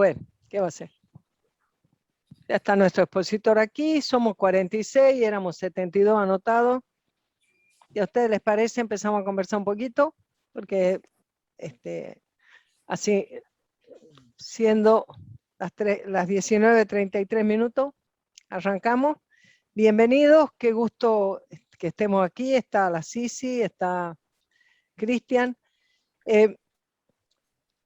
Bueno, ¿qué va a ser? Ya está nuestro expositor aquí, somos 46, éramos 72 anotados. ¿Y a ustedes les parece? Empezamos a conversar un poquito, porque así, siendo las 19:33 minutos, arrancamos. Bienvenidos, qué gusto que estemos aquí. Está la Sisi, está Cristian.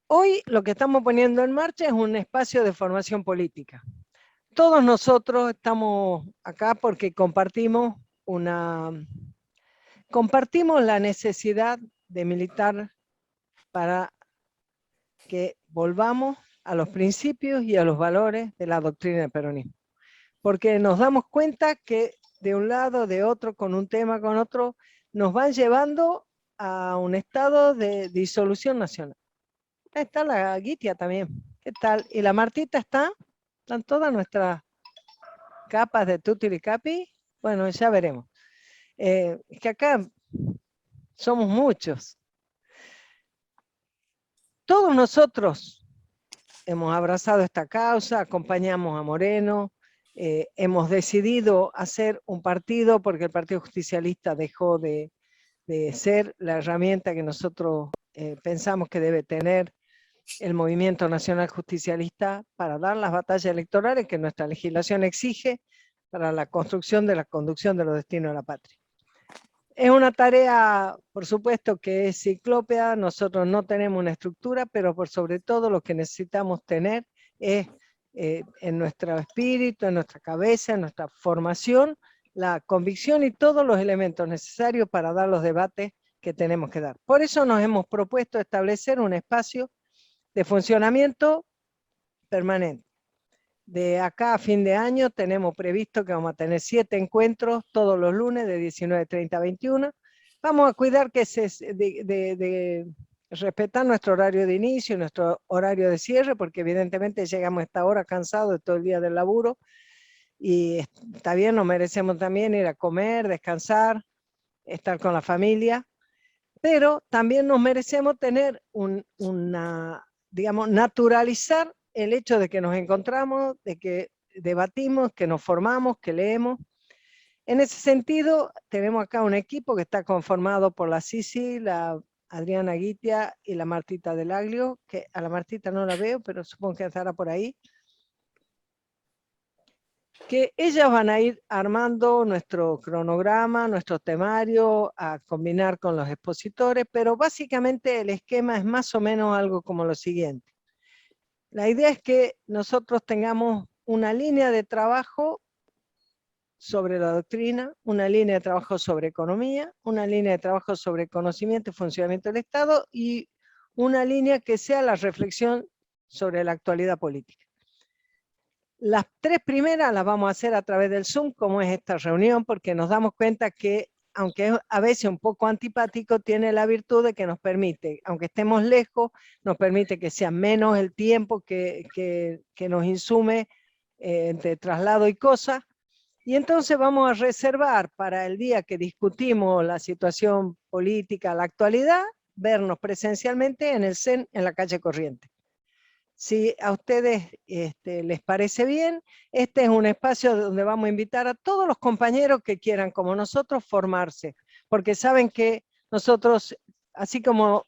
Hoy lo que estamos poniendo en marcha es un espacio de formación política. Todos nosotros estamos acá porque compartimos la necesidad de militar para que volvamos a los principios y a los valores de la doctrina del peronismo. Porque nos damos cuenta que de un lado, de otro, con un tema, con otro, nos van llevando a un estado de disolución nacional. Ahí está la Guitia también. ¿Qué tal? ¿Y la Martita está? ¿Están todas nuestras capas de Tutilicapi? Bueno, ya veremos. Es que acá somos muchos. Todos nosotros hemos abrazado esta causa, acompañamos a Moreno, hemos decidido hacer un partido porque el Partido Justicialista dejó de ser la herramienta que nosotros pensamos que debe tener el Movimiento Nacional Justicialista para dar las batallas electorales que nuestra legislación exige para la construcción de la conducción de los destinos de la patria. Es una tarea, por supuesto, que es ciclópea. Nosotros no tenemos una estructura, pero por sobre todo lo que necesitamos tener es en nuestro espíritu, en nuestra cabeza, en nuestra formación, la convicción y todos los elementos necesarios para dar los debates que tenemos que dar. Por eso nos hemos propuesto establecer un espacio de funcionamiento permanente. De acá a fin de año tenemos previsto que vamos a tener 7 encuentros todos los lunes de 19:30 a 21. Vamos a cuidar que de respetar nuestro horario de inicio y nuestro horario de cierre, porque evidentemente llegamos a esta hora cansados de todo el día del laburo, y está bien, nos merecemos también ir a comer, descansar, estar con la familia, pero también nos merecemos tener digamos, naturalizar el hecho de que nos encontramos, de que debatimos, que nos formamos, que leemos. En ese sentido, tenemos acá un equipo que está conformado por la Sisi, la Adriana Guitia y la Martita del Aglio, que a la Martita no la veo, pero supongo que estará por ahí, que ellas van a ir armando nuestro cronograma, nuestro temario, a combinar con los expositores, pero básicamente el esquema es más o menos algo como lo siguiente. La idea es que nosotros tengamos una línea de trabajo sobre la doctrina, una línea de trabajo sobre economía, una línea de trabajo sobre conocimiento y funcionamiento del Estado y una línea que sea la reflexión sobre la actualidad política. Las 3 primeras las vamos a hacer a través del Zoom, como es esta reunión, porque nos damos cuenta que, aunque es a veces un poco antipático, tiene la virtud de que nos permite, aunque estemos lejos, nos permite que sea menos el tiempo que nos insume entre traslado y cosas. Y entonces vamos a reservar para el día que discutimos la situación política, la actualidad, vernos presencialmente en el CEN en la calle Corrientes. Si a ustedes les parece bien, este es un espacio donde vamos a invitar a todos los compañeros que quieran, como nosotros, formarse, porque saben que nosotros, así como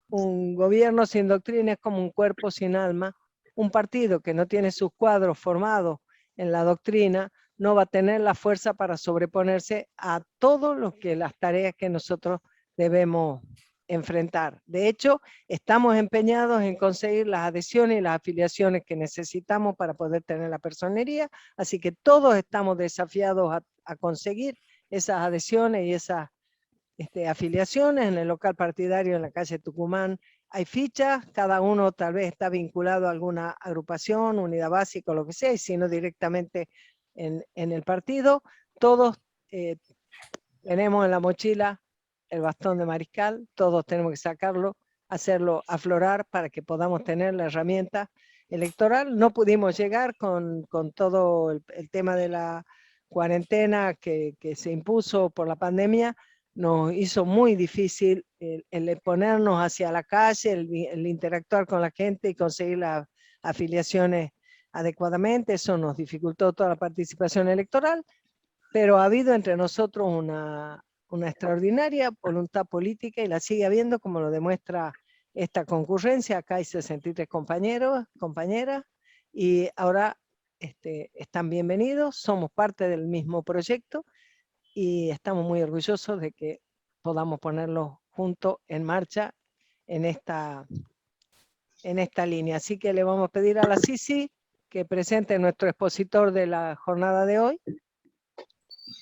un gobierno sin doctrina es como un cuerpo sin alma, un partido que no tiene sus cuadros formados en la doctrina no va a tener la fuerza para sobreponerse a todo lo que las tareas que nosotros debemos enfrentar. De hecho, estamos empeñados en conseguir las adhesiones y las afiliaciones que necesitamos para poder tener la personería, así que todos estamos desafiados a conseguir esas adhesiones y esas afiliaciones. En el local partidario en la calle Tucumán hay fichas, cada uno tal vez está vinculado a alguna agrupación, unidad básica o lo que sea, y si no directamente en el partido. Todos tenemos en la mochila el bastón de mariscal, todos tenemos que sacarlo, hacerlo aflorar para que podamos tener la herramienta electoral. No pudimos llegar con todo el tema de la cuarentena que se impuso por la pandemia, nos hizo muy difícil el ponernos hacia la calle, el interactuar con la gente y conseguir las afiliaciones adecuadamente, eso nos dificultó toda la participación electoral, pero ha habido entre nosotros una extraordinaria voluntad política y la sigue habiendo, como lo demuestra esta concurrencia. Acá hay 63 compañeros, compañeras, y ahora están bienvenidos, somos parte del mismo proyecto y estamos muy orgullosos de que podamos ponerlo juntos en marcha en esta línea. Así que le vamos a pedir a la Sisi que presente nuestro expositor de la jornada de hoy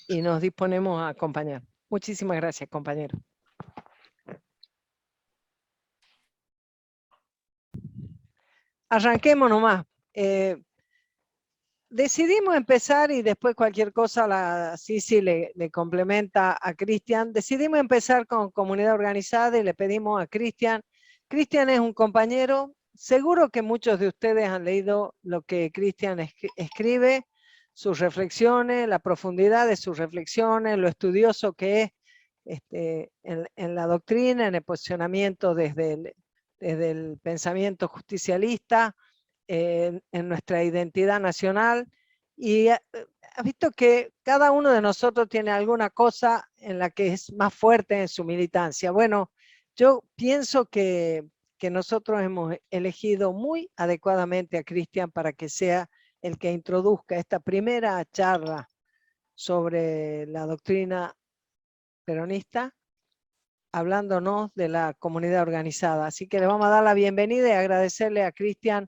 y nos disponemos a acompañar. Muchísimas gracias, compañero. Arranquemos nomás. Decidimos empezar, y después cualquier cosa la Sisi le complementa a Cristian. Decidimos empezar con comunidad organizada y le pedimos a Cristian. Cristian es un compañero, seguro que muchos de ustedes han leído lo que Cristian escribe, sus reflexiones, la profundidad de sus reflexiones, lo estudioso que es en la doctrina, en el posicionamiento desde el pensamiento justicialista, en nuestra identidad nacional, y ha visto que cada uno de nosotros tiene alguna cosa en la que es más fuerte en su militancia. Bueno, yo pienso que nosotros hemos elegido muy adecuadamente a Cristian para que sea el que introduzca esta primera charla sobre la doctrina peronista, hablándonos de la comunidad organizada. Así que le vamos a dar la bienvenida y agradecerle a Cristian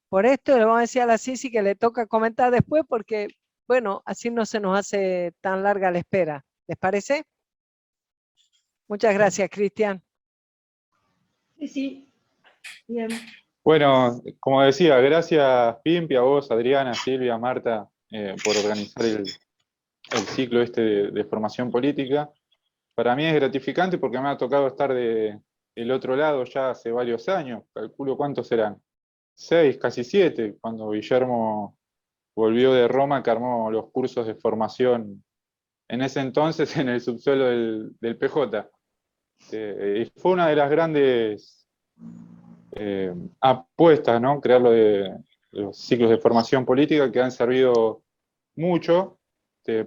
por esto, y le vamos a decir a la Sisi que le toca comentar después porque, bueno, así no se nos hace tan larga la espera. ¿Les parece? Muchas gracias, Cristian. Sí, bien. Bueno, como decía, gracias Pimpi, a vos, Adriana, Silvia, Marta, por organizar el ciclo este de formación política. Para mí es gratificante porque me ha tocado estar del otro lado ya hace varios años, calculo cuántos serán, 6, casi 7, cuando Guillermo volvió de Roma, que armó los cursos de formación, en ese entonces en el subsuelo del PJ. Y fue una de las grandes apuestas, ¿no? Crear los ciclos de formación política que han servido mucho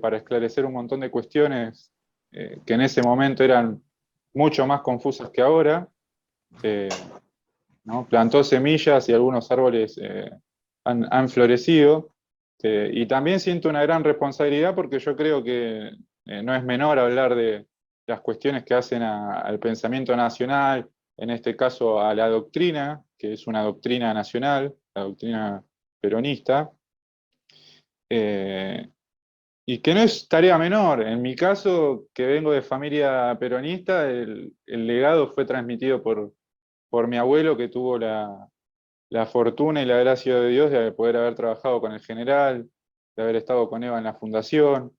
para esclarecer un montón de cuestiones que en ese momento eran mucho más confusas que ahora. ¿No? Plantó semillas y algunos árboles han florecido. Y también siento una gran responsabilidad porque yo creo que no es menor hablar de las cuestiones que hacen al pensamiento nacional, en este caso a la doctrina, que es una doctrina nacional, la doctrina peronista, y que no es tarea menor. En mi caso, que vengo de familia peronista, el legado fue transmitido por mi abuelo, que tuvo la fortuna y la gracia de Dios de poder haber trabajado con el general, de haber estado con Eva en la fundación.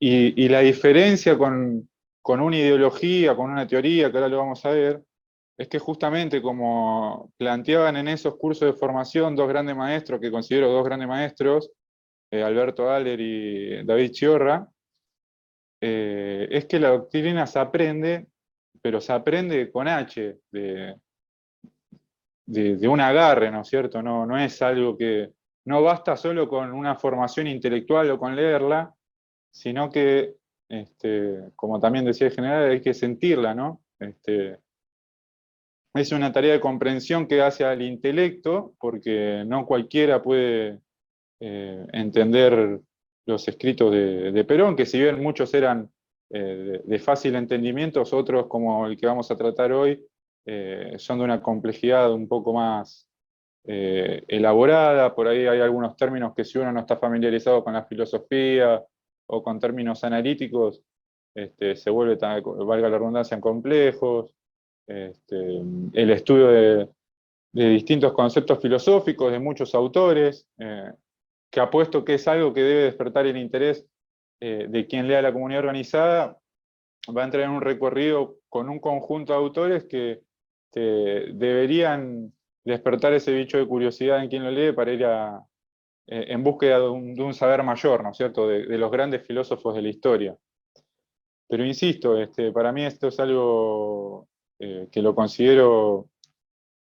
Y la diferencia con una ideología, con una teoría, que ahora lo vamos a ver, es que justamente como planteaban en esos cursos de formación dos grandes maestros, que considero dos grandes maestros, Alberto Aller y David Chiorra, es que la doctrina se aprende, pero se aprende con H, de un agarre, ¿no es cierto? No es algo que, no basta solo con una formación intelectual o con leerla, sino que, como también decía el general, hay que sentirla, ¿no? Es una tarea de comprensión que hace al intelecto, porque no cualquiera puede entender los escritos de Perón, que si bien muchos eran de fácil entendimiento, otros, como el que vamos a tratar hoy, son de una complejidad un poco más elaborada. Por ahí hay algunos términos que si uno no está familiarizado con la filosofía o con términos analíticos, se vuelve, valga la redundancia, complejos. El estudio de distintos conceptos filosóficos de muchos autores, que apuesto que es algo que debe despertar el interés de quien lea la comunidad organizada, va a entrar en un recorrido con un conjunto de autores que deberían despertar ese bicho de curiosidad en quien lo lee para ir en búsqueda de un saber mayor, ¿no es cierto?, de los grandes filósofos de la historia. Pero insisto, para mí esto es algo que lo considero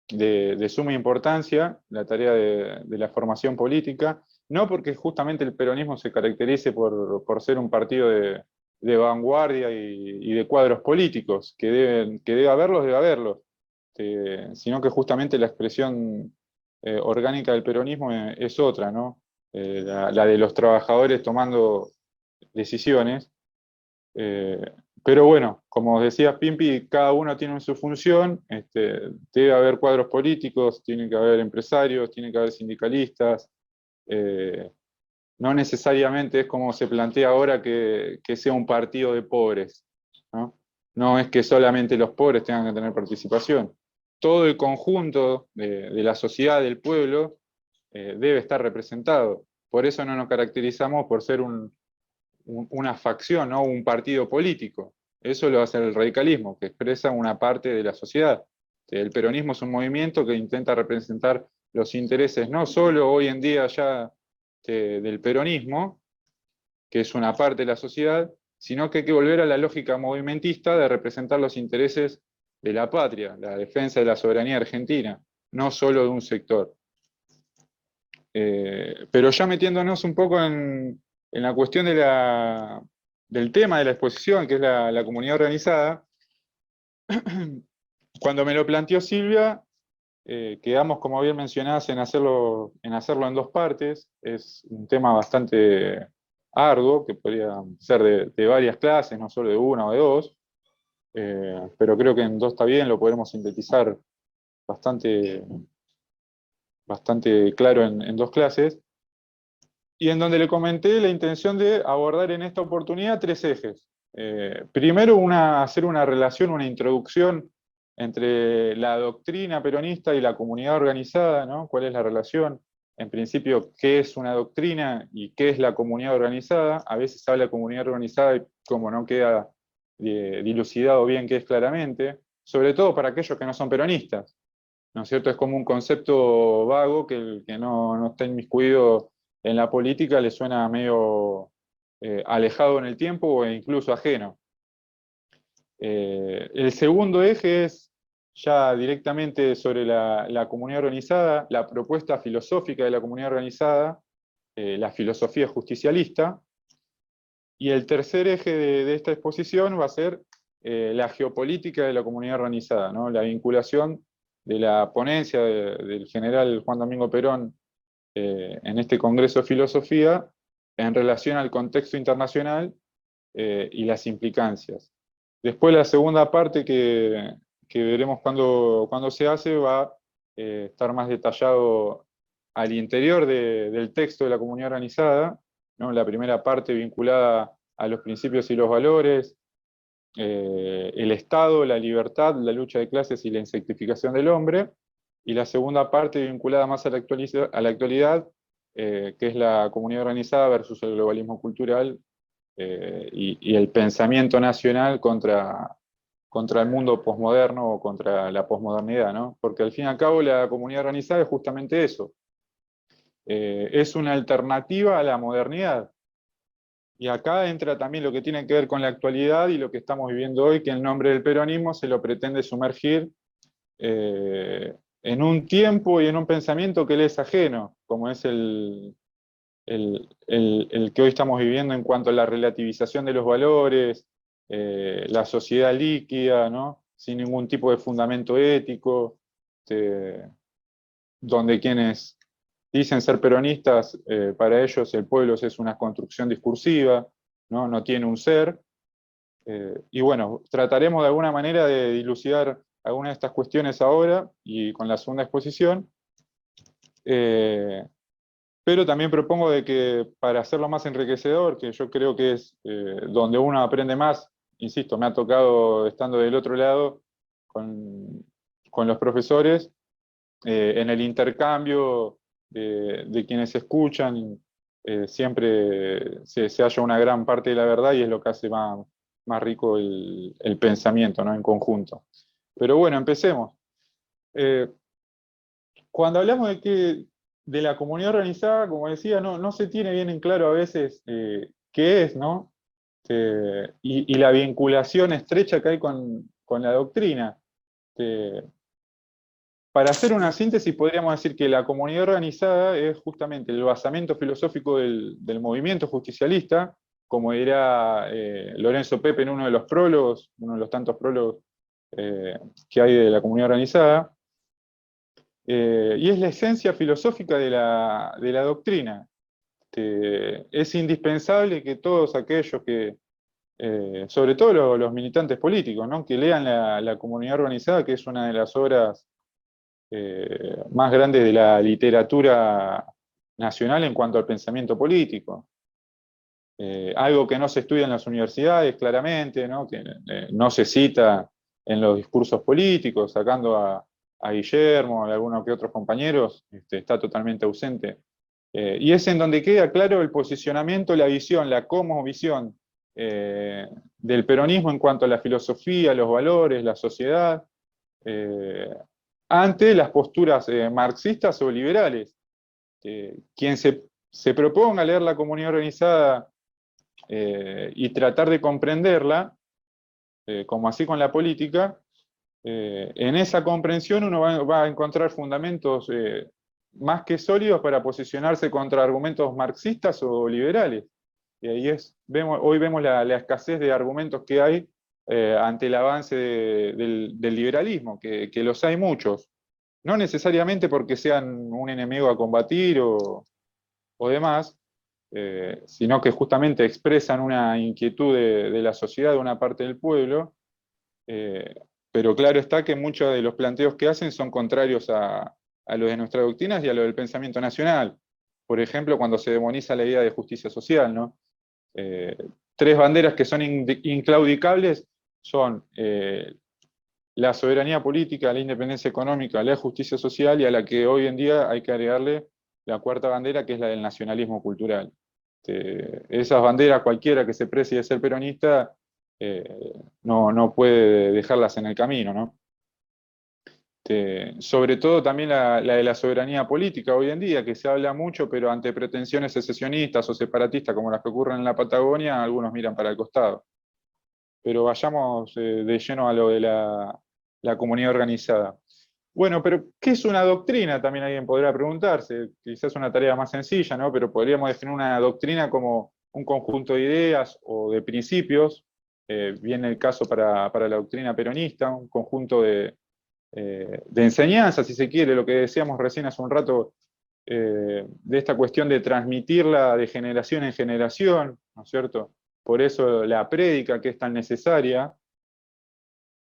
de suma importancia, la tarea de la formación política, no porque justamente el peronismo se caracterice por ser un partido de vanguardia y de cuadros políticos, que debe haberlos, sino que justamente la expresión orgánica del peronismo es otra, ¿no? La de los trabajadores tomando decisiones. Pero bueno, como decía Pimpi, cada uno tiene su función, debe haber cuadros políticos, tiene que haber empresarios, tiene que haber sindicalistas, no necesariamente es como se plantea ahora que sea un partido de pobres, ¿no? No es que solamente los pobres tengan que tener participación. Todo el conjunto de la sociedad, del pueblo, debe estar representado. Por eso no nos caracterizamos por ser una facción, ¿no? Un partido político. Eso lo hace el radicalismo, que expresa una parte de la sociedad. El peronismo es un movimiento que intenta representar los intereses no solo hoy en día ya del peronismo, que es una parte de la sociedad, sino que hay que volver a la lógica movimentista de representar los intereses de la patria, la defensa de la soberanía argentina, no solo de un sector. Pero ya metiéndonos un poco en la cuestión del tema de la exposición, que es la comunidad organizada, cuando me lo planteó Silvia, quedamos, como bien mencionás, en hacerlo en dos partes. Es un tema bastante arduo, que podría ser de varias clases, no solo de una o de dos, pero creo que en dos está bien, lo podemos sintetizar bastante claro en dos clases, y en donde le comenté la intención de abordar en esta oportunidad tres ejes. Primero, hacer una relación, una introducción entre la doctrina peronista y la comunidad organizada, ¿no? ¿Cuál es la relación? En principio, ¿qué es una doctrina y qué es la comunidad organizada? A veces se habla de comunidad organizada y como no queda dilucidado bien qué es claramente, sobre todo para aquellos que no son peronistas, ¿no es cierto? Es como un concepto vago que el que no está inmiscuido en la política le suena medio alejado en el tiempo e incluso ajeno. El segundo eje es ya directamente sobre la comunidad organizada, la propuesta filosófica de la comunidad organizada, la filosofía justicialista. Y el tercer eje de esta exposición va a ser la geopolítica de la comunidad organizada, ¿no? La vinculación de la ponencia del general Juan Domingo Perón en este Congreso de Filosofía en relación al contexto internacional y las implicancias. Después la segunda parte que veremos cuando se hace va a estar más detallado al interior del texto de la comunidad organizada, ¿no? La primera parte vinculada a los principios y los valores, el Estado, la libertad, la lucha de clases y la insectificación del hombre, y la segunda parte vinculada más a la actualidad, que es la comunidad organizada versus el globalismo cultural y el pensamiento nacional contra el mundo posmoderno o contra la posmodernidad, ¿no? Porque al fin y al cabo la comunidad organizada es justamente eso. Es una alternativa a la modernidad. Y acá entra también lo que tiene que ver con la actualidad y lo que estamos viviendo hoy, que en nombre del peronismo se lo pretende sumergir en un tiempo y en un pensamiento que le es ajeno, como es el que hoy estamos viviendo en cuanto a la relativización de los valores, la sociedad líquida, ¿no? Sin ningún tipo de fundamento ético, donde quienes dicen ser peronistas, para ellos el pueblo es una construcción discursiva, no tiene un ser. Y bueno, trataremos de alguna manera de dilucidar algunas de estas cuestiones ahora y con la segunda exposición. Pero también propongo de que para hacerlo más enriquecedor, que yo creo que es donde uno aprende más, insisto, me ha tocado estando del otro lado con los profesores, en el intercambio de quienes escuchan, siempre se halla una gran parte de la verdad y es lo que hace más rico el pensamiento, ¿no? En conjunto. Pero bueno, empecemos. Cuando hablamos de la comunidad organizada, como decía, no se tiene bien en claro a veces qué es, ¿no? Y la vinculación estrecha que hay con la doctrina. Para hacer una síntesis, podríamos decir que la comunidad organizada es justamente el basamento filosófico del movimiento justicialista, como dirá Lorenzo Pepe en uno de los prólogos, uno de los tantos prólogos que hay de la comunidad organizada, y es la esencia filosófica de la doctrina. Es indispensable que todos aquellos que, sobre todo los militantes políticos, ¿no?, que lean la comunidad organizada, que es una de las obras más grandes de la literatura nacional en cuanto al pensamiento político. Algo que no se estudia en las universidades, claramente, ¿no?, que no se cita en los discursos políticos, sacando a Guillermo, a algunos que otros compañeros, está totalmente ausente. Y es en donde queda claro el posicionamiento, la visión, la cosmovisión del peronismo en cuanto a la filosofía, los valores, la sociedad, ante las posturas marxistas o liberales. Quien se proponga leer la comunidad organizada y tratar de comprenderla, como así con la política, en esa comprensión uno va a encontrar fundamentos más que sólidos para posicionarse contra argumentos marxistas o liberales. Y ahí hoy vemos la escasez de argumentos que hay ante el avance del liberalismo, que los hay muchos. No necesariamente porque sean un enemigo a combatir o demás, sino que justamente expresan una inquietud de la sociedad, de una parte del pueblo, pero claro está que muchos de los planteos que hacen son contrarios a los de nuestras doctrinas y a lo del pensamiento nacional. Por ejemplo, cuando se demoniza la idea de justicia social, ¿no? Tres banderas que son inclaudicables son la soberanía política, la independencia económica, la justicia social, y a la que hoy en día hay que agregarle la cuarta bandera, que es la del nacionalismo cultural. Esas banderas, cualquiera que se precie de ser peronista, no puede dejarlas en el camino, ¿no? Sobre todo también la de la soberanía política hoy en día, que se habla mucho, pero ante pretensiones secesionistas o separatistas como las que ocurren en la Patagonia, algunos miran para el costado. Pero vayamos de lleno a lo de la comunidad organizada. Bueno, pero ¿qué es una doctrina? También alguien podrá preguntarse. Quizás es una tarea más sencilla, ¿no? Pero podríamos definir una doctrina como un conjunto de ideas o de principios. Viene el caso para la doctrina peronista, un conjunto de enseñanza, si se quiere, lo que decíamos recién hace un rato, de esta cuestión de transmitirla de generación en generación, ¿no es cierto? Por eso la prédica que es tan necesaria,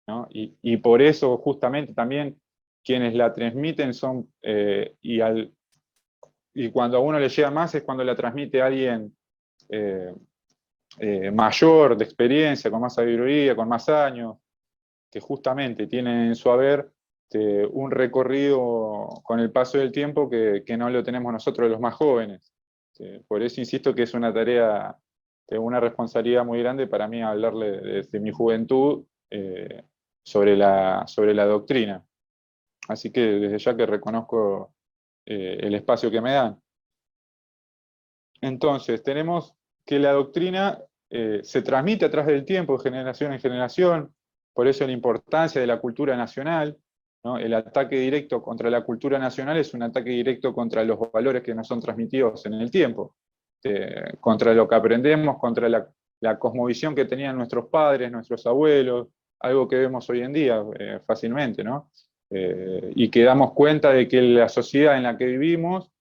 ¿no? Y por eso justamente también quienes la transmiten son, y cuando a uno le llega más es cuando la transmite alguien mayor, de experiencia, con más sabiduría, con más años, que justamente tiene en su haber un recorrido con el paso del tiempo que no lo tenemos nosotros los más jóvenes. Por eso insisto que es una tarea, una responsabilidad muy grande para mí hablarle desde mi juventud sobre la doctrina. Así que desde ya que reconozco el espacio que me dan. Entonces, tenemos que la doctrina se transmite a través del tiempo, de generación en generación, por eso la importancia de la cultura nacional, ¿no? El ataque directo contra la cultura nacional es un ataque directo contra los valores que nos son transmitidos en el tiempo, contra lo que aprendemos, contra la cosmovisión que tenían nuestros padres, nuestros abuelos, algo que vemos hoy en día fácilmente, ¿no? Y que damos cuenta de que la sociedad en la que vivimos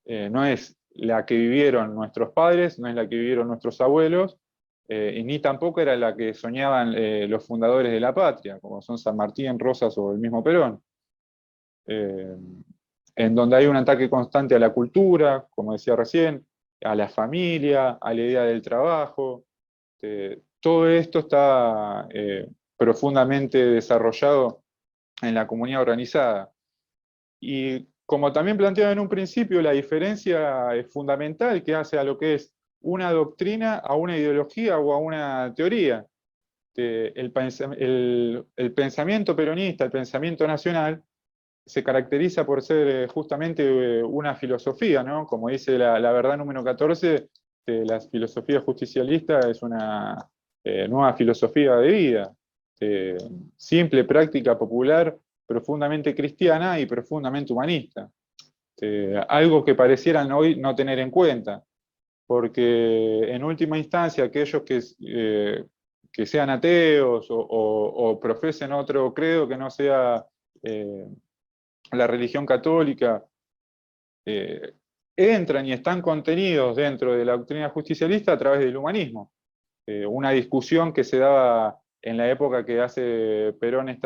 no es la que vivieron nuestros padres, no es la que vivieron nuestros abuelos, y ni tampoco era la que soñaban los fundadores de la patria, como son San Martín, Rosas o el mismo Perón. En donde hay un ataque constante a la cultura, como decía recién, a la familia, a la idea del trabajo. Todo esto está profundamente desarrollado en la comunidad organizada. Y como también planteaba en un principio, la diferencia es fundamental que hace a lo que es una doctrina, a una ideología o a una teoría. El pensamiento peronista, el pensamiento nacional, se caracteriza por ser justamente una filosofía, ¿no? Como dice la verdad número 14, la filosofía justicialista es una nueva filosofía de vida, simple, práctica, popular, profundamente cristiana y profundamente humanista. Algo que parecieran hoy no tener en cuenta, porque en última instancia aquellos que sean ateos o profesen otro credo que no sea la religión católica, entran y están contenidos dentro de la doctrina justicialista a través del humanismo. Una discusión que se daba en la época que hace Perón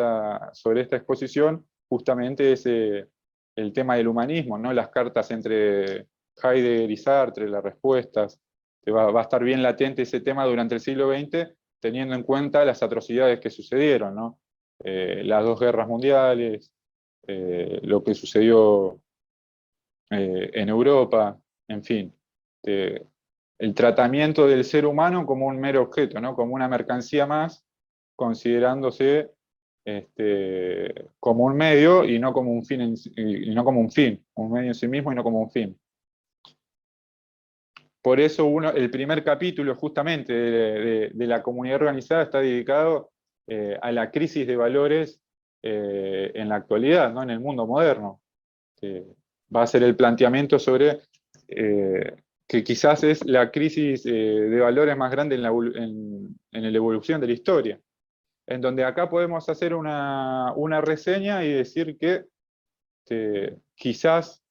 sobre esta exposición, justamente es el tema del humanismo, ¿no? Las cartas entre Heidegger y Sartre, las respuestas. Va a estar bien latente ese tema durante el siglo XX, teniendo en cuenta las atrocidades que sucedieron, ¿no? Las dos guerras mundiales, lo que sucedió en Europa, en fin. El tratamiento del ser humano como un mero objeto, ¿no? Como una mercancía más, considerándose como un medio y no como un fin, y no como un fin, un medio en sí mismo y no como un fin. Por eso el primer capítulo justamente de la comunidad organizada está dedicado a la crisis de valores en la actualidad, ¿no? En el mundo moderno. Va a ser el planteamiento sobre que quizás es la crisis de valores más grande en la evolución de la historia, en donde acá podemos hacer una reseña y decir que quizás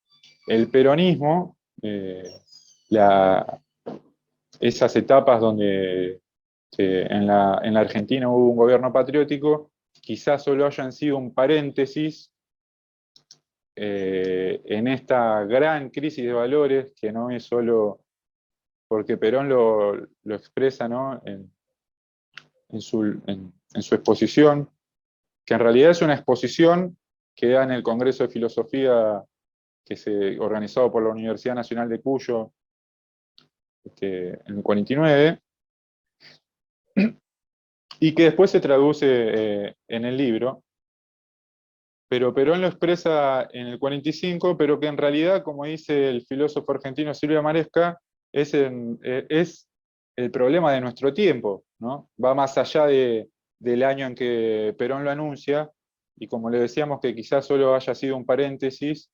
el peronismo, esas etapas donde en la Argentina hubo un gobierno patriótico, quizás solo hayan sido un paréntesis en esta gran crisis de valores, que no es solo porque Perón lo expresa, ¿no? en su exposición, que en realidad es una exposición que da en el Congreso de Filosofía que se organizado por la Universidad Nacional de Cuyo en el 49, y que después se traduce en el libro. Pero Perón lo expresa en el 45, pero que en realidad, como dice el filósofo argentino Silvio Maresca, es el problema de nuestro tiempo, ¿no? Va más allá del año en que Perón lo anuncia, y como le decíamos que quizás solo haya sido un paréntesis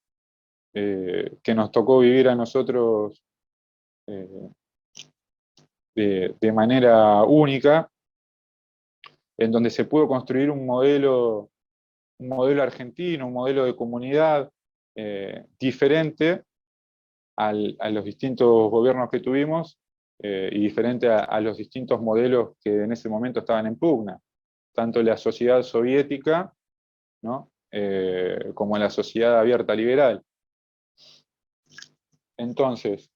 que nos tocó vivir a nosotros de manera única, en donde se pudo construir un modelo argentino, un modelo de comunidad diferente a los distintos gobiernos que tuvimos y diferente a los distintos modelos que en ese momento estaban en pugna, tanto la sociedad soviética, ¿no? Como la sociedad abierta liberal. Entonces,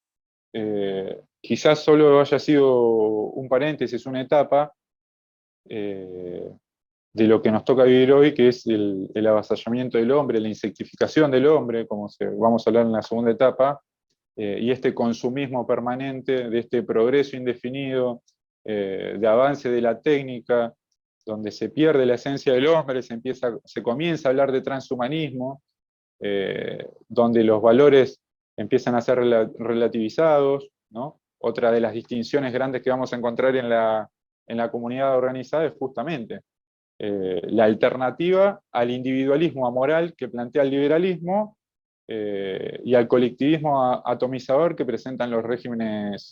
quizás solo haya sido un paréntesis, una etapa, de lo que nos toca vivir hoy, que es el avasallamiento del hombre, la insectificación del hombre, como vamos a hablar en la segunda etapa, y este consumismo permanente, de este progreso indefinido, de avance de la técnica, donde se pierde la esencia del hombre, se comienza a hablar de transhumanismo, donde los valores empiezan a ser relativizados, ¿no? Otra de las distinciones grandes que vamos a encontrar en la comunidad organizada es justamente la alternativa al individualismo amoral que plantea el liberalismo y al colectivismo atomizador que presentan los regímenes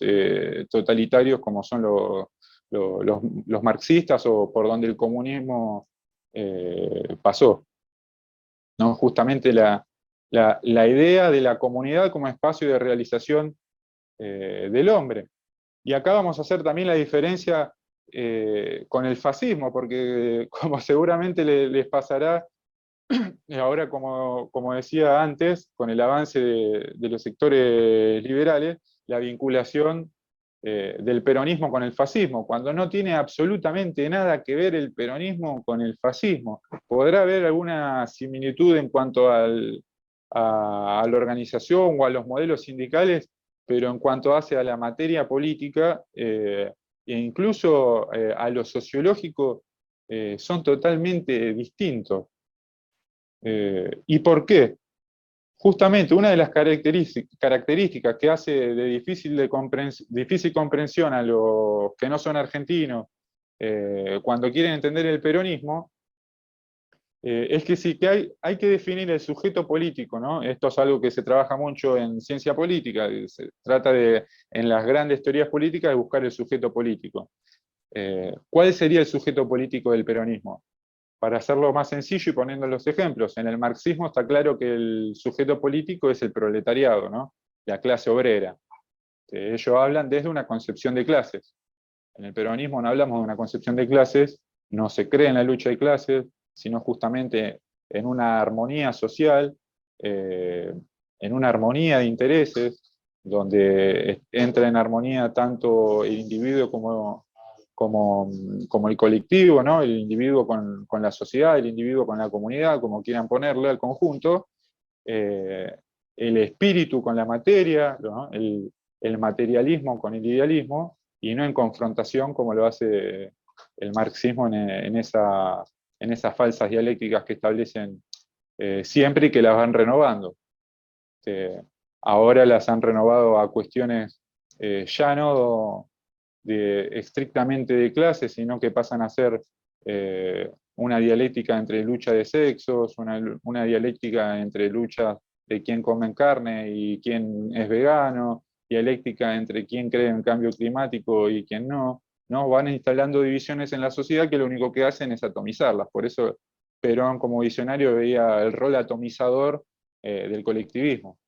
totalitarios como son los marxistas o por donde el comunismo pasó, ¿no? Justamente la idea de la comunidad como espacio de realización del hombre. Y acá vamos a hacer también la diferencia con el fascismo, porque como seguramente les pasará, ahora como decía antes, con el avance de los sectores liberales, la vinculación del peronismo con el fascismo, cuando no tiene absolutamente nada que ver el peronismo con el fascismo. Podrá haber alguna similitud en cuanto a la organización o a los modelos sindicales, pero en cuanto hace a la materia política e incluso a lo sociológico, son totalmente distintos. ¿Y por qué? Justamente una de las características que hace de difícil comprensión a los que no son argentinos cuando quieren entender el peronismo es que sí, que hay que definir el sujeto político, ¿no? Esto es algo que se trabaja mucho en ciencia política, se trata de, en las grandes teorías políticas, de buscar el sujeto político. ¿Cuál sería el sujeto político del peronismo? Para hacerlo más sencillo y poniendo los ejemplos, en el marxismo está claro que el sujeto político es el proletariado, ¿no? La clase obrera. Ellos hablan desde una concepción de clases. En el peronismo no hablamos de una concepción de clases, no se cree en la lucha de clases, sino justamente en una armonía social, en una armonía de intereses, donde entra en armonía tanto el individuo como el colectivo, ¿no? El individuo con la sociedad, el individuo con la comunidad, como quieran ponerle al conjunto, el espíritu con la materia, ¿no? El materialismo con el idealismo, y no en confrontación como lo hace el marxismo en esas falsas dialécticas que establecen siempre y que las van renovando. Ahora las han renovado a cuestiones ya no estrictamente de clase, sino que pasan a ser una dialéctica entre lucha de sexos, una dialéctica entre luchas de quién come carne y quién es vegano, dialéctica entre quién cree en cambio climático y quién no, ¿no? Van instalando divisiones en la sociedad que lo único que hacen es atomizarlas. Por eso Perón como visionario veía el rol atomizador del colectivismo.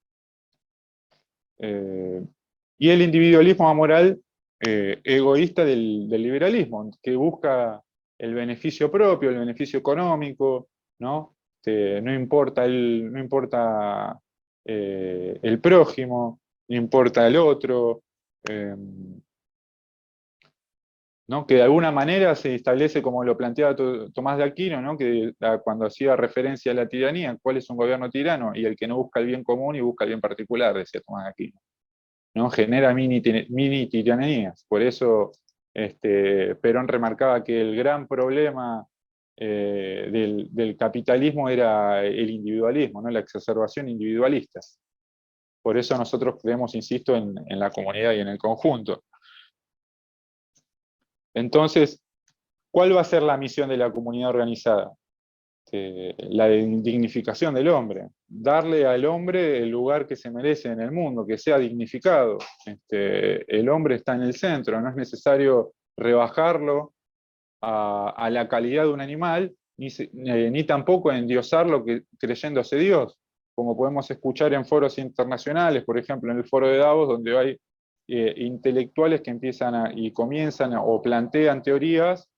Y el individualismo amoral egoísta del liberalismo, que busca el beneficio propio, el beneficio económico, ¿no? No importa el prójimo, no importa el otro, ¿no? Que de alguna manera se establece, como lo planteaba Tomás de Aquino, ¿no? Que cuando hacía referencia a la tiranía, ¿cuál es un gobierno tirano? Y el que no busca el bien común y busca el bien particular, decía Tomás de Aquino, ¿no? Genera mini tiranías. Por eso Perón remarcaba que el gran problema del capitalismo era el individualismo, ¿no? La exacerbación individualista. Por eso nosotros creemos, insisto, en la comunidad y en el conjunto. Entonces, ¿cuál va a ser la misión de la comunidad organizada? La dignificación del hombre, darle al hombre el lugar que se merece en el mundo, que sea dignificado. El hombre está en el centro, no es necesario rebajarlo a la calidad de un animal, ni tampoco endiosarlo creyéndose Dios, como podemos escuchar en foros internacionales, por ejemplo en el foro de Davos, donde hay intelectuales que comienzan o plantean teorías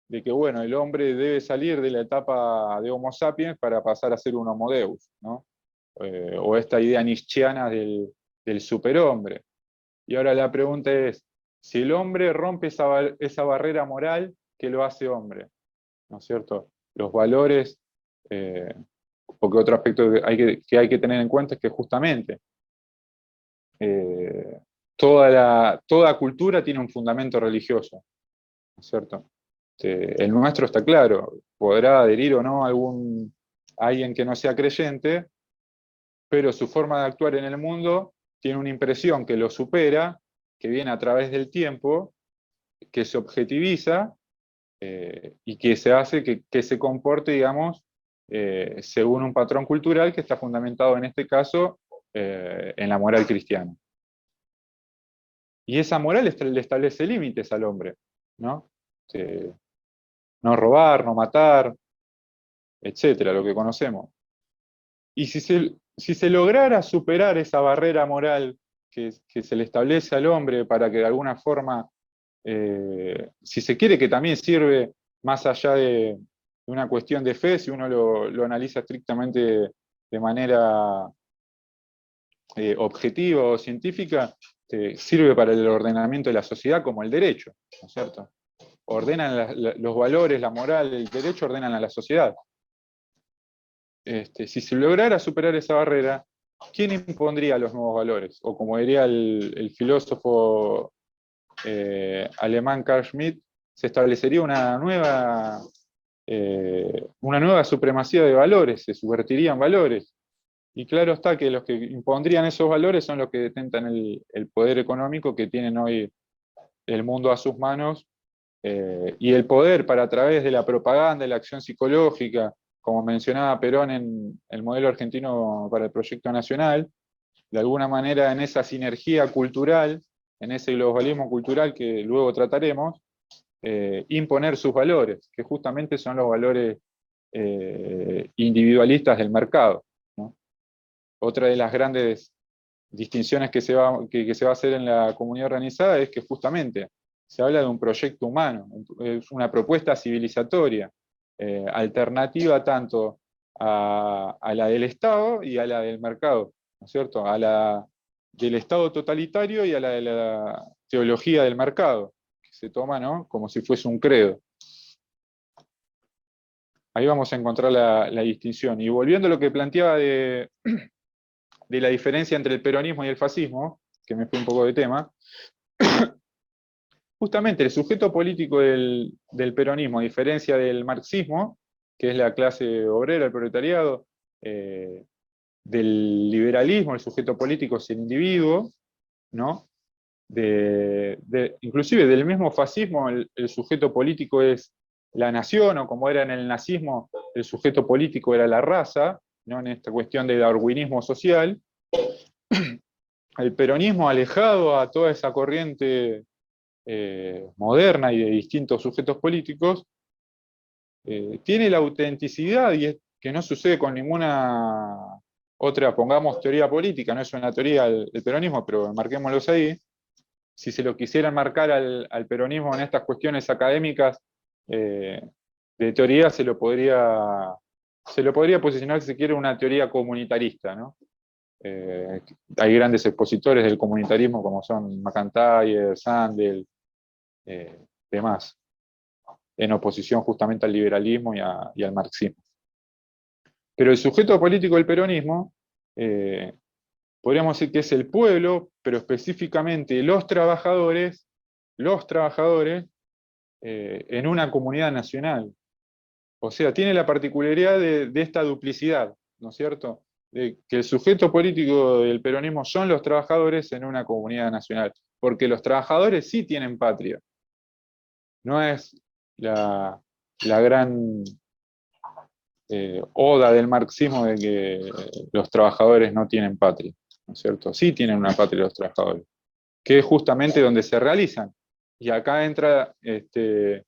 de que, bueno, el hombre debe salir de la etapa de Homo sapiens para pasar a ser un Homo Deus, ¿no? O esta idea nietzscheana del superhombre. Y ahora la pregunta es, si el hombre rompe esa barrera moral, ¿qué lo hace hombre? ¿No es cierto? Los valores, porque otro aspecto que hay que tener en cuenta es que justamente toda cultura tiene un fundamento religioso, ¿no es cierto? El nuestro está claro, podrá adherir o no a alguien que no sea creyente, pero su forma de actuar en el mundo tiene una impresión que lo supera, que viene a través del tiempo, que se objetiviza y que se hace que se comporte, digamos, según un patrón cultural que está fundamentado en este caso en la moral cristiana. Y esa moral le establece límites al hombre, ¿no? No robar, no matar, etcétera, lo que conocemos. Y si se lograra superar esa barrera moral que se le establece al hombre para que de alguna forma, si se quiere, que también sirve más allá de una cuestión de fe, si uno lo analiza estrictamente de manera objetiva o científica, sirve para el ordenamiento de la sociedad como el derecho, ¿no es cierto? Ordenan los valores, la moral, el derecho ordenan a la sociedad. Si se lograra superar esa barrera, ¿quién impondría los nuevos valores? O como diría el filósofo alemán Carl Schmitt, se establecería una nueva supremacía de valores, se subvertirían valores. Y claro está que los que impondrían esos valores son los que detentan el poder económico que tienen hoy el mundo a sus manos, y el poder para a través de la propaganda, de la acción psicológica como mencionaba Perón en el modelo argentino para el proyecto nacional, de alguna manera en esa sinergia cultural, en ese globalismo cultural que luego trataremos, imponer sus valores, que justamente son los valores individualistas del mercado, ¿no? Otra de las grandes distinciones que se va a hacer en la comunidad organizada es que justamente se habla de un proyecto humano, es una propuesta civilizatoria, alternativa tanto a la del Estado y a la del mercado, ¿no es cierto? A la del Estado totalitario y a la de la teología del mercado, que se toma, ¿no?, como si fuese un credo. Ahí vamos a encontrar la distinción. Y volviendo a lo que planteaba de la diferencia entre el peronismo y el fascismo, que me fui un poco de tema, justamente el sujeto político del peronismo, a diferencia del marxismo, que es la clase obrera, el proletariado, del liberalismo, el sujeto político es el individuo, ¿no? Inclusive del mismo fascismo, el sujeto político es la nación, o como era en el nazismo, el sujeto político era la raza, ¿no?, en esta cuestión de darwinismo social. El peronismo, alejado a toda esa corriente moderna y de distintos sujetos políticos, tiene la autenticidad, y es que no sucede con ninguna otra, pongamos, teoría política, no es una teoría el peronismo, pero marquémoslos ahí. Si se lo quisieran marcar al peronismo en estas cuestiones académicas, de teoría se lo podría posicionar, si se quiere, una teoría comunitarista, ¿no? Hay grandes expositores del comunitarismo como son McIntyre, Sandel, demás, en oposición justamente al liberalismo y al marxismo. Pero el sujeto político del peronismo, podríamos decir que es el pueblo, pero específicamente los trabajadores, en una comunidad nacional. O sea, tiene la particularidad de esta duplicidad, ¿no es cierto?, de que el sujeto político del peronismo son los trabajadores en una comunidad nacional, porque los trabajadores sí tienen patria. No es la gran oda del marxismo de que los trabajadores no tienen patria, ¿no es cierto? Sí tienen una patria los trabajadores, que es justamente donde se realizan. Y acá entra ese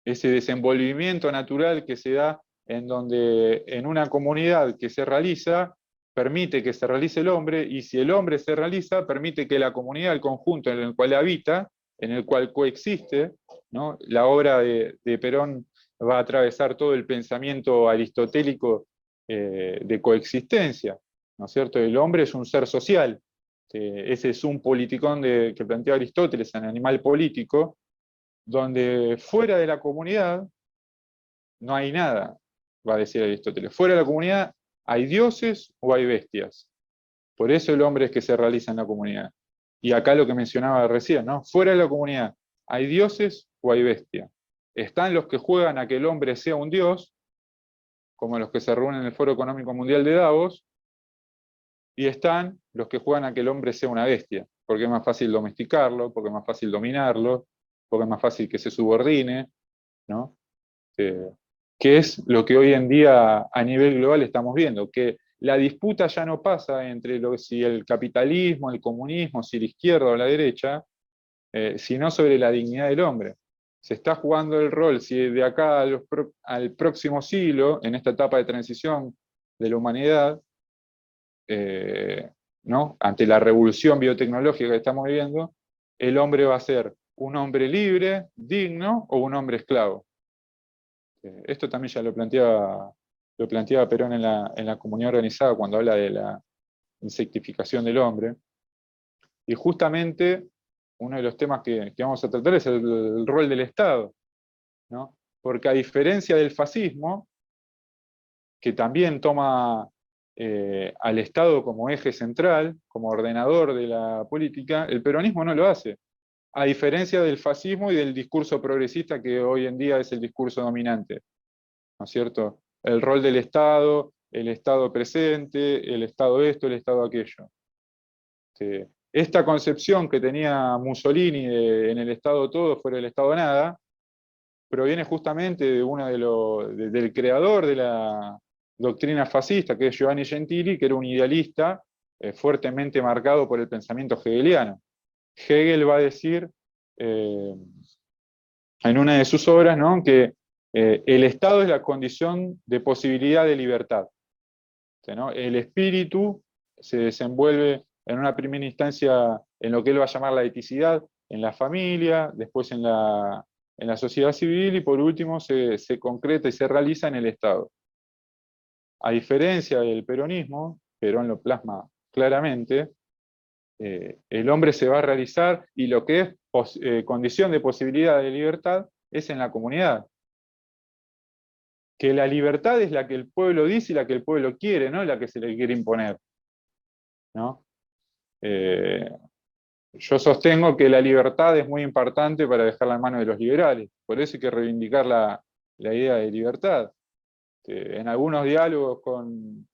desenvolvimiento natural que se da en donde en una comunidad que se realiza, permite que se realice el hombre, y si el hombre se realiza, permite que la comunidad, el conjunto en el cual habita, en el cual coexiste, ¿no? La obra de Perón va a atravesar todo el pensamiento aristotélico de coexistencia, ¿no es cierto? El hombre es un ser social, ese es un politicón que plantea Aristóteles en Animal Político, donde fuera de la comunidad no hay nada, va a decir Aristóteles. Fuera de la comunidad hay dioses o hay bestias. Por eso el hombre es que se realiza en la comunidad. Y acá lo que mencionaba recién, ¿no? Fuera de la comunidad hay dioses o hay bestias. Están los que juegan a que el hombre sea un dios, como los que se reúnen en el Foro Económico Mundial de Davos, y están los que juegan a que el hombre sea una bestia, porque es más fácil domesticarlo, porque es más fácil dominarlo, porque es más fácil que se subordine, ¿no? Que es lo que hoy en día a nivel global estamos viendo, que la disputa ya no pasa entre si el capitalismo, el comunismo, si la izquierda o la derecha, sino sobre la dignidad del hombre. Se está jugando el rol, si de acá al próximo siglo, en esta etapa de transición de la humanidad, ¿no?, ante la revolución biotecnológica que estamos viviendo, el hombre va a ser un hombre libre, digno, o un hombre esclavo. Esto también ya lo planteaba Perón en la comunidad organizada cuando habla de la insectificación del hombre. Y justamente uno de los temas que vamos a tratar es el rol del Estado, ¿no? Porque a diferencia del fascismo, que también toma al Estado como eje central, como ordenador de la política, el peronismo no lo hace. A diferencia del fascismo y del discurso progresista que hoy en día es el discurso dominante, ¿no es cierto? El rol del Estado, el Estado presente, el Estado esto, el Estado aquello. Esta concepción que tenía Mussolini en el Estado todo, fuera del Estado nada, proviene justamente de uno del creador de la doctrina fascista, que es Giovanni Gentili, que era un idealista fuertemente marcado por el pensamiento hegeliano. Hegel va a decir en una de sus obras, ¿no?, que el Estado es la condición de posibilidad de libertad, ¿no? El espíritu se desenvuelve en una primera instancia en lo que él va a llamar la eticidad, en la familia, después en la sociedad civil y por último se concreta y se realiza en el Estado. A diferencia del peronismo, Perón lo plasma claramente, el hombre se va a realizar y lo que es condición de posibilidad de libertad es en la comunidad. Que la libertad es la que el pueblo dice y la que el pueblo quiere, no la que se le quiere imponer, ¿no? Yo sostengo que la libertad es muy importante para dejarla en manos de los liberales, por eso hay que reivindicar la idea de libertad. En algunos diálogos con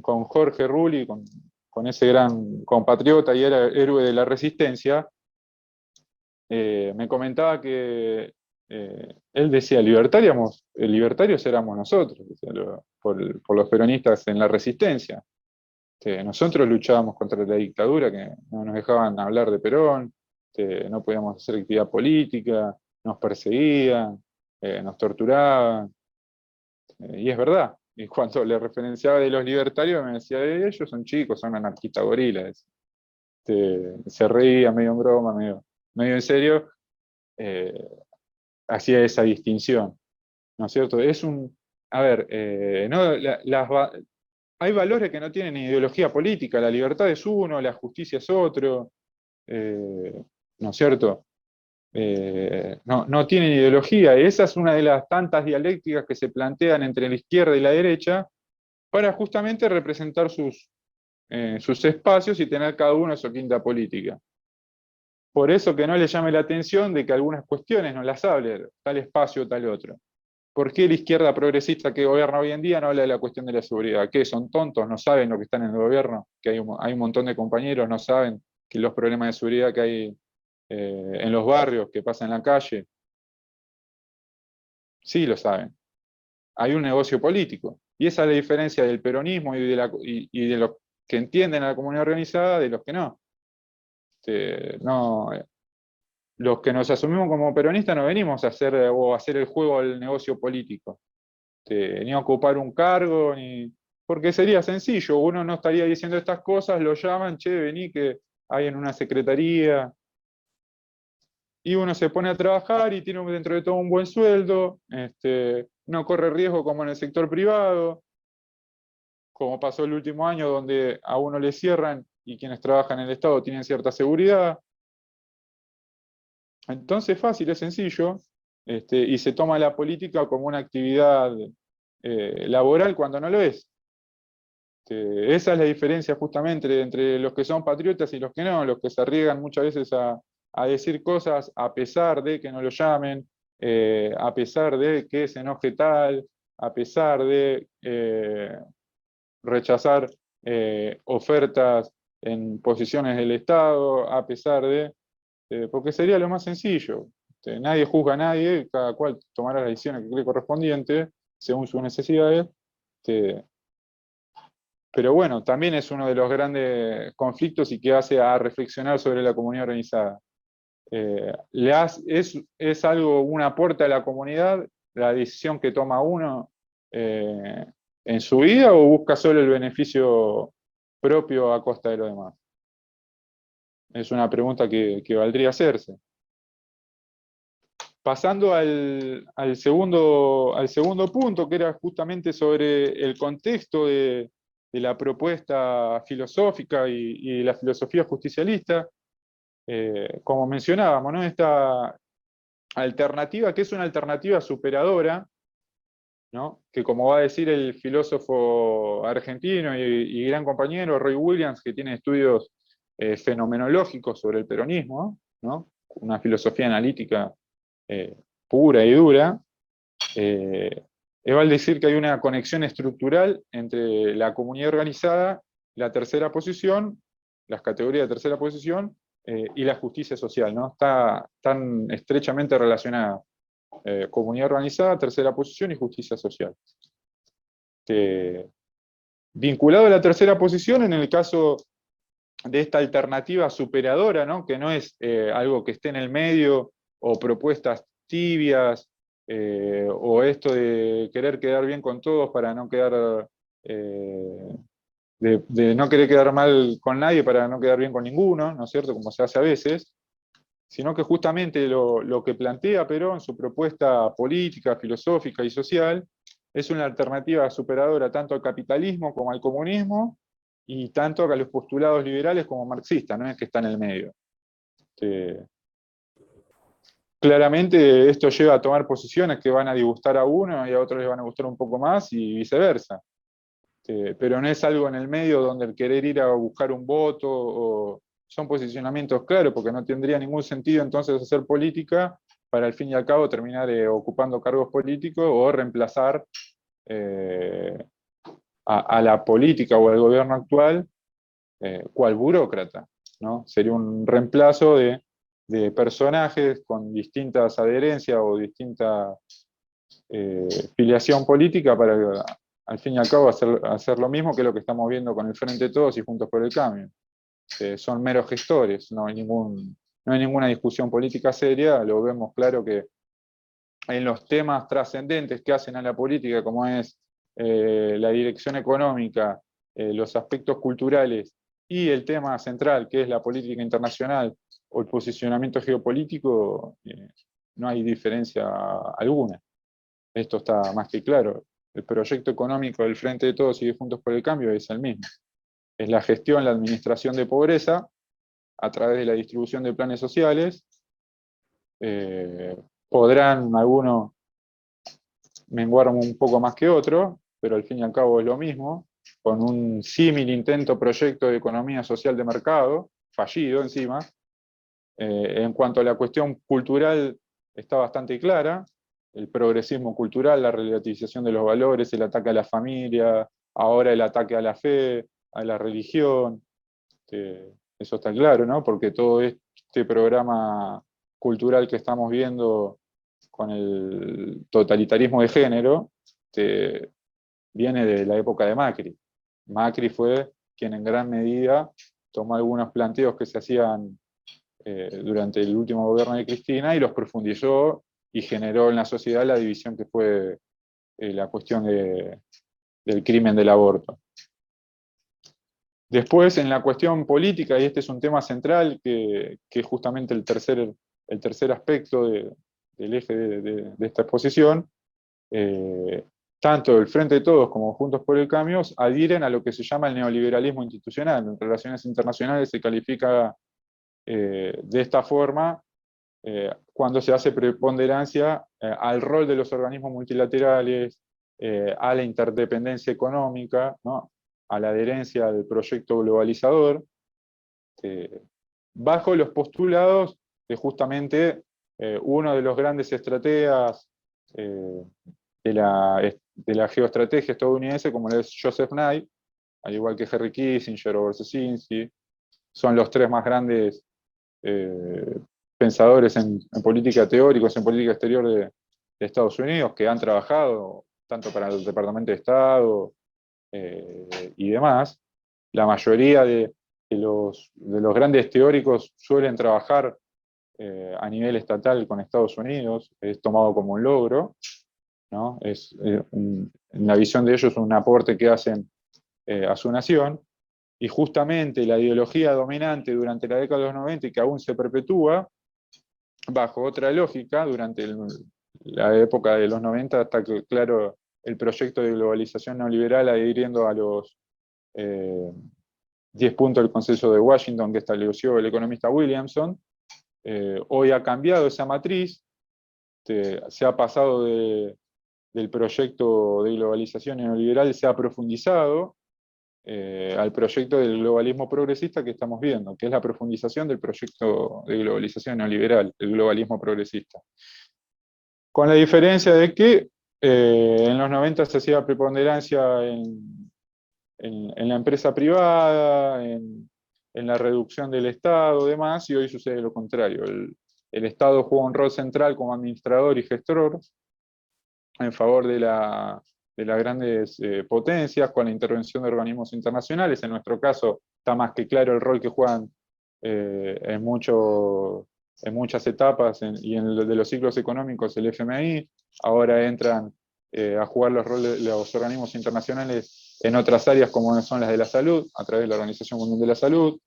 Jorge Rulli, con ese gran compatriota y era héroe de la resistencia, me comentaba que él decía, libertarios éramos nosotros, por los peronistas en la resistencia. Nosotros luchábamos contra la dictadura, que no nos dejaban hablar de Perón, no podíamos hacer actividad política, nos perseguían, nos torturaban, y es verdad. Y cuando le referenciaba de los libertarios me decía, ellos son chicos, son anarquistas gorilas. Se reía medio en broma, medio en serio, hacía esa distinción, ¿no es cierto? A ver, no, hay valores que no tienen ideología política, la libertad es uno, la justicia es otro, ¿no es cierto? No tienen ideología, y esa es una de las tantas dialécticas que se plantean entre la izquierda y la derecha para justamente representar sus espacios y tener cada uno su quinta política. Por eso que no le llame la atención de que algunas cuestiones no las hable, tal espacio o tal otro. ¿Por qué la izquierda progresista que gobierna hoy en día no habla de la cuestión de la seguridad? ¿Qué? ¿Son tontos? ¿No saben lo que están en el gobierno? Que hay un montón de compañeros, no saben que los problemas de seguridad que hay en los barrios, que pasa en la calle. Sí lo saben. Hay un negocio político. Y esa es la diferencia del peronismo y de los que entienden a la comunidad organizada de los que no. Los que nos asumimos como peronistas no venimos a hacer el juego del negocio político. Ni a ocupar un cargo, porque sería sencillo. Uno no estaría diciendo estas cosas, lo llaman, che, vení que hay en una secretaría. Y uno se pone a trabajar y tiene dentro de todo un buen sueldo, no corre riesgo como en el sector privado, como pasó el último año donde a uno le cierran y quienes trabajan en el Estado tienen cierta seguridad. Entonces es fácil, es sencillo, y se toma la política como una actividad laboral cuando no lo es. Esa es la diferencia justamente entre los que son patriotas y los que no, los que se arriesgan muchas veces a decir cosas a pesar de que no lo llamen, a pesar de que se enoje tal, a pesar de rechazar ofertas en posiciones del Estado, a pesar de... porque sería lo más sencillo. Nadie juzga a nadie, cada cual tomará las decisiones que cree correspondientes, según sus necesidades. Pero bueno, también es uno de los grandes conflictos y que hace a reflexionar sobre la comunidad organizada. Es algo, un aporte a la comunidad, la decisión que toma uno en su vida, o busca solo el beneficio propio a costa de lo demás? Es una pregunta que valdría hacerse. Pasando al segundo punto, que era justamente sobre el contexto de la propuesta filosófica y la filosofía justicialista, como mencionábamos, ¿no? Esta alternativa, que es una alternativa superadora, ¿no? Que como va a decir el filósofo argentino y gran compañero Roy Williams, que tiene estudios fenomenológicos sobre el peronismo, ¿no? Una filosofía analítica pura y dura, va a decir que hay una conexión estructural entre la comunidad organizada, la tercera posición, las categorías de tercera posición, y la justicia social, ¿no? Está tan estrechamente relacionada. comunidad organizada, tercera posición y justicia social. Vinculado a la tercera posición, en el caso de esta alternativa superadora, ¿no? Que no es algo que esté en el medio, o propuestas tibias, o esto de querer quedar bien con todos para no quedar, de no querer quedar mal con nadie para no quedar bien con ninguno, ¿no es cierto?, como se hace a veces, sino que justamente lo que plantea Perón en su propuesta política, filosófica y social es una alternativa superadora tanto al capitalismo como al comunismo, y tanto a los postulados liberales como marxistas, no es que está en el medio. Claramente esto lleva a tomar posiciones que van a disgustar a uno y a otros les van a gustar un poco más y viceversa. Pero no es algo en el medio donde el querer ir a buscar un voto, o son posicionamientos claros, porque no tendría ningún sentido entonces hacer política para al fin y al cabo terminar ocupando cargos políticos o reemplazar a la política o al gobierno actual cual burócrata, ¿no? Sería un reemplazo de personajes con distintas adherencias o distinta filiación política para al fin y al cabo hacer lo mismo que lo que estamos viendo con el Frente de Todos y Juntos por el Cambio. Son meros gestores, no hay ninguna discusión política seria, lo vemos claro que en los temas trascendentes que hacen a la política, como es la dirección económica, los aspectos culturales y el tema central, que es la política internacional o el posicionamiento geopolítico, no hay diferencia alguna. Esto está más que claro. El proyecto económico del Frente de Todos y de Juntos por el Cambio es el mismo. Es la gestión, la administración de pobreza a través de la distribución de planes sociales. Podrán algunos menguar un poco más que otros, pero al fin y al cabo es lo mismo, con un símil intento proyecto de economía social de mercado, fallido encima. En cuanto a la cuestión cultural, está bastante clara: el progresismo cultural, la relativización de los valores, el ataque a la familia, ahora el ataque a la fe, a la religión. Eso está claro, ¿no? Porque todo este programa cultural que estamos viendo con el totalitarismo de género viene de la época de Macri. Macri fue quien en gran medida tomó algunos planteos que se hacían durante el último gobierno de Cristina y los profundizó y generó en la sociedad la división que fue la cuestión del crimen del aborto. Después, en la cuestión política, y este es un tema central, que es justamente el tercer aspecto del eje de esta exposición, tanto el Frente de Todos como Juntos por el Cambio adhieren a lo que se llama el neoliberalismo institucional. En relaciones internacionales se califica de esta forma cuando se hace preponderancia al rol de los organismos multilaterales, a la interdependencia económica, ¿no?, a la adherencia al proyecto globalizador, bajo los postulados de justamente uno de los grandes estrategas de la geoestrategia estadounidense, como es Joseph Nye, al igual que Henry Kissinger o Brzezinski. Son los tres más grandes pensadores en política, teóricos en política exterior de Estados Unidos, que han trabajado tanto para el Departamento de Estado y demás. La mayoría de los grandes teóricos suelen trabajar a nivel estatal con Estados Unidos, es tomado como un logro, ¿no? En la visión de ellos, un aporte que hacen a su nación. Y justamente la ideología dominante durante la década de los 90 y que aún se perpetúa, bajo otra lógica, durante la época de los 90 está claro el proyecto de globalización neoliberal adhiriendo a los 10 puntos del Consenso de Washington que estableció el economista Williamson. Hoy ha cambiado esa matriz, se ha pasado del proyecto de globalización neoliberal, se ha profundizado al proyecto del globalismo progresista que estamos viendo, que es la profundización del proyecto de globalización neoliberal, el globalismo progresista. Con la diferencia de que en los 90 se hacía preponderancia en la empresa privada, en la reducción del Estado, demás, y hoy sucede lo contrario. el Estado juega un rol central como administrador y gestor en favor de las grandes potencias, con la intervención de organismos internacionales. En nuestro caso está más que claro el rol que juegan en muchas etapas, y en el de los ciclos económicos el FMI. Ahora entran a jugar los roles de los organismos internacionales en otras áreas como son las de la salud, a través de la Organización Mundial de la Salud.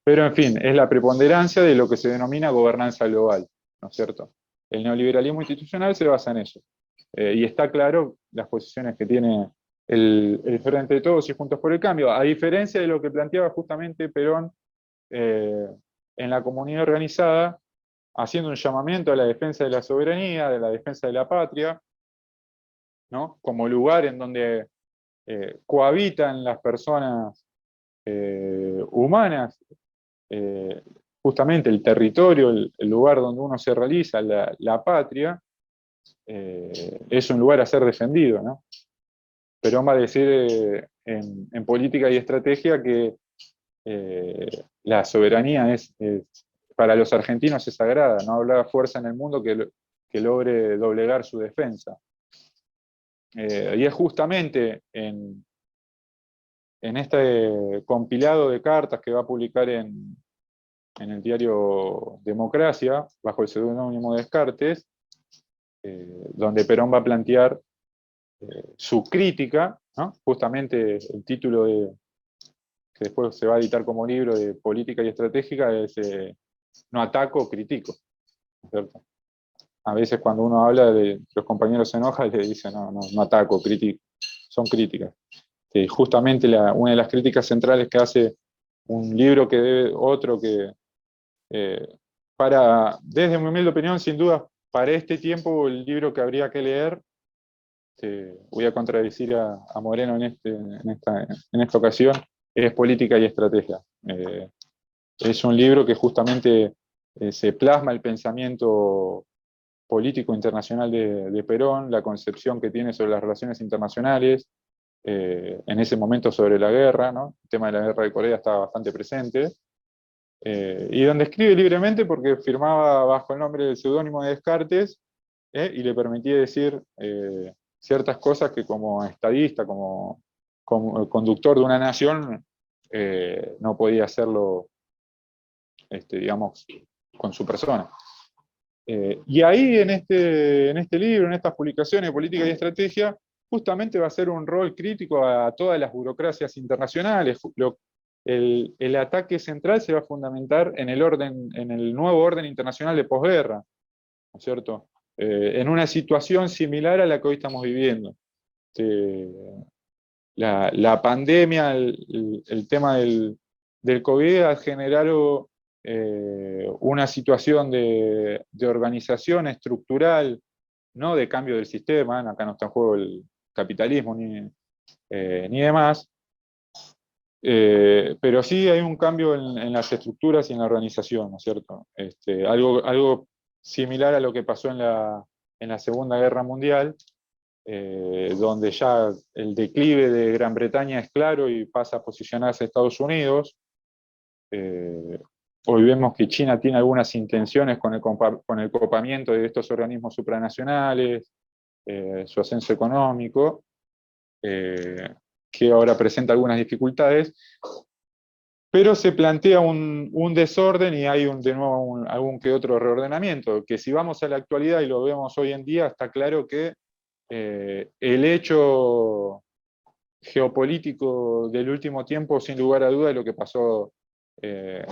Pero en fin, es la preponderancia de lo que se denomina gobernanza global, ¿no es cierto? El neoliberalismo institucional se basa en eso. Y está claro las posiciones que tiene el Frente de Todos y Juntos por el Cambio, a diferencia de lo que planteaba justamente Perón en la comunidad organizada, haciendo un llamamiento a la defensa de la soberanía, de la defensa de la patria, ¿no? Como lugar en donde cohabitan las personas humanas, justamente el territorio, el lugar donde uno se realiza, la patria, es un lugar a ser defendido, ¿no? Perón va a decir en Política y Estrategia que la soberanía para los argentinos es sagrada, no habrá fuerza en el mundo que logre doblegar su defensa. Y es justamente en este compilado de cartas que va a publicar en el diario Democracia, bajo el seudónimo de Descartes, donde Perón va a plantear su crítica, ¿no? Justamente el título que después se va a editar como libro de Política y Estratégica es No ataco, critico, ¿cierto? A veces cuando uno habla, los compañeros se enojan y le dicen no ataco, critico, son críticas. Justamente una de las críticas centrales que hace un libro que debe otro que, desde mi humilde opinión, sin duda, para este tiempo, el libro que habría que leer, voy a contradecir a Moreno en esta ocasión, es Política y Estrategia. Es un libro que justamente se plasma el pensamiento político internacional de Perón, la concepción que tiene sobre las relaciones internacionales, en ese momento sobre la guerra, ¿no? El tema de la guerra de Corea está bastante presente, y donde escribe libremente porque firmaba bajo el nombre del seudónimo de Descartes, y le permitía decir ciertas cosas que como estadista, como conductor de una nación, no podía hacerlo, digamos, con su persona. Y ahí en este libro, en estas publicaciones de Política y Estrategia, justamente va a ser un rol crítico a todas las burocracias internacionales. El ataque central se va a fundamentar en el nuevo orden internacional de posguerra, ¿no es cierto? En una situación similar a la que hoy estamos viviendo. La pandemia, el tema del COVID ha generado una situación de organización estructural, no de cambio del sistema, acá no está en juego el capitalismo ni demás, pero sí hay un cambio en las estructuras y en la organización, ¿no es cierto? Algo similar a lo que pasó en la Segunda Guerra Mundial, donde ya el declive de Gran Bretaña es claro y pasa a posicionarse a Estados Unidos. Hoy vemos que China tiene algunas intenciones con el copamiento de estos organismos supranacionales, su ascenso económico, que ahora presenta algunas dificultades, pero se plantea un desorden y hay de nuevo algún que otro reordenamiento, que si vamos a la actualidad y lo vemos hoy en día, está claro que el hecho geopolítico del último tiempo, sin lugar a duda, es lo que pasó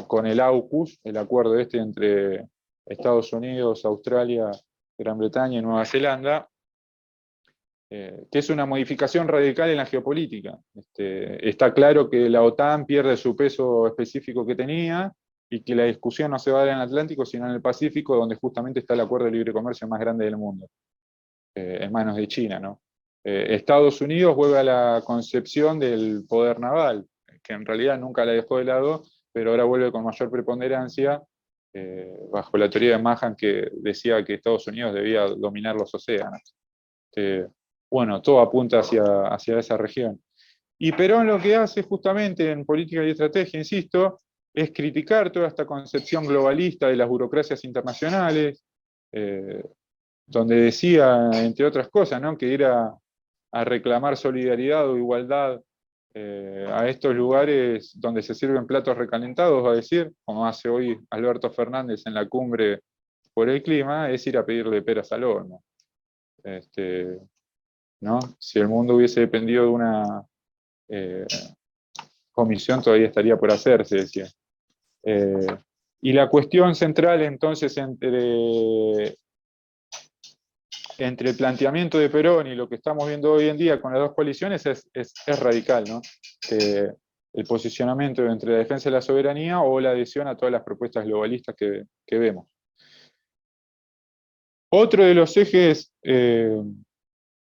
con el AUKUS, el acuerdo entre Estados Unidos, Australia, Gran Bretaña y Nueva Zelanda, que es una modificación radical en la geopolítica. Está claro que la OTAN pierde su peso específico que tenía y que la discusión no se va a dar en el Atlántico, sino en el Pacífico, donde justamente está el acuerdo de libre comercio más grande del mundo, en manos de China, ¿no? Estados Unidos vuelve a la concepción del poder naval, que en realidad nunca la dejó de lado, pero ahora vuelve con mayor preponderancia, bajo la teoría de Mahan, que decía que Estados Unidos debía dominar los océanos. Bueno, todo apunta hacia esa región. Y Perón lo que hace justamente en Política y Estrategia, insisto, es criticar toda esta concepción globalista de las burocracias internacionales, donde decía, entre otras cosas, ¿no?, que ir a reclamar solidaridad o igualdad a estos lugares donde se sirven platos recalentados, va a decir, como hace hoy Alberto Fernández en la cumbre por el clima, es ir a pedirle peras al horno. ¿No? Si el mundo hubiese dependido de una comisión, todavía estaría por hacerse, decía. Y la cuestión central, entonces, entre el planteamiento de Perón y lo que estamos viendo hoy en día con las dos coaliciones es radical, ¿no? El posicionamiento entre la defensa de la soberanía o la adhesión a todas las propuestas globalistas que vemos. Otro de los ejes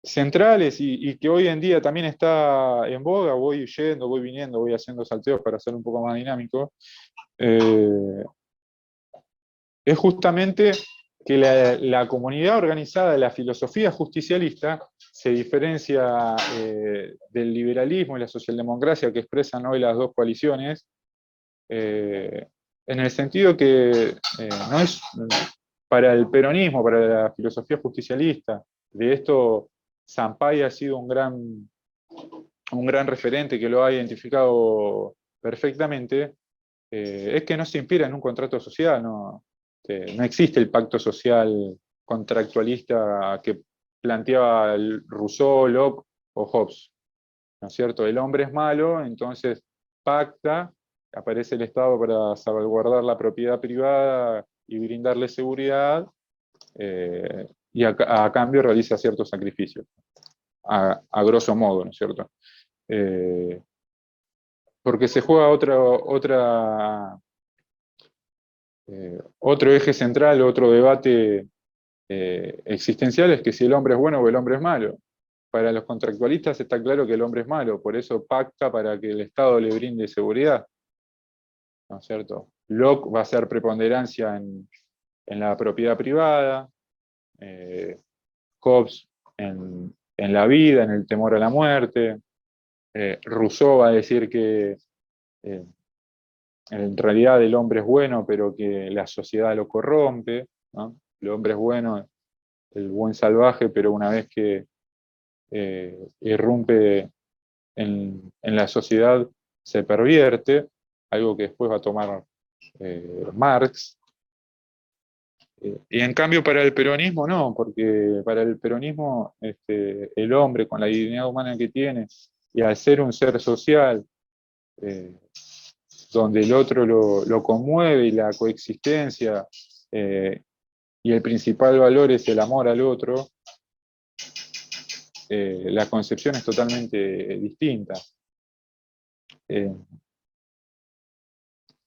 centrales y que hoy en día también está en boga, voy yendo, voy viniendo, voy haciendo salteos para ser un poco más dinámico, es justamente que la comunidad organizada de la filosofía justicialista se diferencia del liberalismo y la socialdemocracia que expresan hoy las dos coaliciones, en el sentido que no es para el peronismo, para la filosofía justicialista, de esto Sampaio ha sido un gran referente que lo ha identificado perfectamente, es que no se inspira en un contrato social, no existe el pacto social contractualista que planteaba Rousseau, Locke o Hobbes, ¿no es cierto? El hombre es malo, entonces pacta, aparece el Estado para salvaguardar la propiedad privada y brindarle seguridad, y a cambio realiza ciertos sacrificios, a grosso modo, ¿no es cierto? Porque se juega otro eje central, otro debate existencial, es que si el hombre es bueno o el hombre es malo. Para los contractualistas está claro que el hombre es malo, por eso pacta para que el Estado le brinde seguridad, ¿no es cierto? Locke va a hacer preponderancia en la propiedad privada, Hobbes en la vida, en el temor a la muerte, Rousseau va a decir que en realidad el hombre es bueno, pero que la sociedad lo corrompe, ¿no? El hombre es bueno, el buen salvaje, pero una vez que irrumpe en la sociedad se pervierte, algo que después va a tomar Marx. Y en cambio para el peronismo no, porque para el peronismo el hombre con la dignidad humana que tiene, y al ser un ser social, donde el otro lo conmueve y la coexistencia, y el principal valor es el amor al otro, la concepción es totalmente distinta.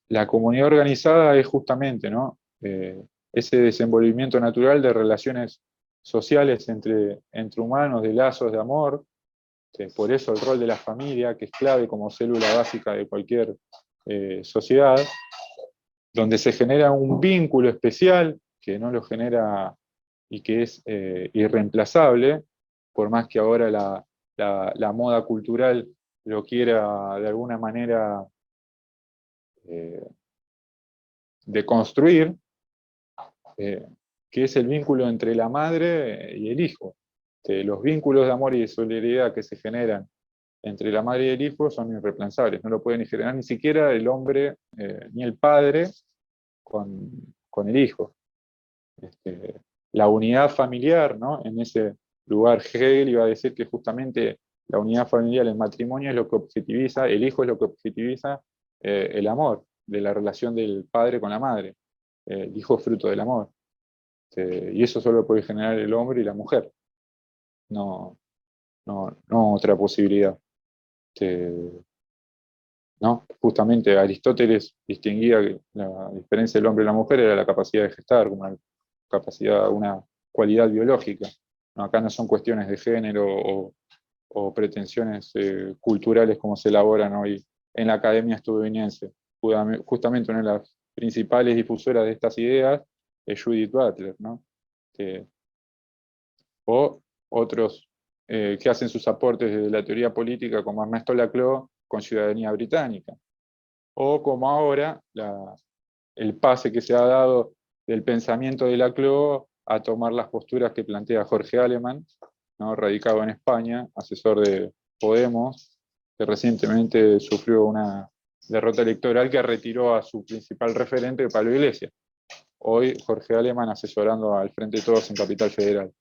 La comunidad organizada es justamente, ¿no?, ese desenvolvimiento natural de relaciones sociales entre humanos, de lazos de amor. Por eso el rol de la familia, que es clave como célula básica de cualquier sociedad, donde se genera un vínculo especial que no lo genera y que es irreemplazable, por más que ahora la moda cultural lo quiera de alguna manera deconstruir, que es el vínculo entre la madre y el hijo. Los vínculos de amor y de solidaridad que se generan entre la madre y el hijo son irreemplazables, no lo pueden generar ni siquiera el hombre ni el padre con el hijo. La unidad familiar, ¿no?, en ese lugar Hegel iba a decir que justamente la unidad familiar, el matrimonio es lo que objetiviza, el hijo es lo que objetiviza el amor de la relación del padre con la madre. El hijo es fruto del amor. Y eso solo puede generar el hombre y la mujer. No otra posibilidad. ¿No? Justamente Aristóteles distinguía que la diferencia del hombre y la mujer era la capacidad de gestar, una cualidad biológica. ¿No? Acá no son cuestiones de género o pretensiones culturales como se elaboran hoy en la academia estadounidense. Justamente una de las principales difusoras de estas ideas es Judith Butler, ¿no? O otros que hacen sus aportes desde la teoría política, como Ernesto Laclau, con ciudadanía británica. o como ahora, el pase que se ha dado del pensamiento de Laclau a tomar las posturas que plantea Jorge Alemán, ¿no? Radicado en España, asesor de Podemos, que recientemente sufrió una derrota electoral que retiró a su principal referente, Pablo Iglesias. Hoy Jorge Alemán asesorando al Frente de Todos en Capital Federal.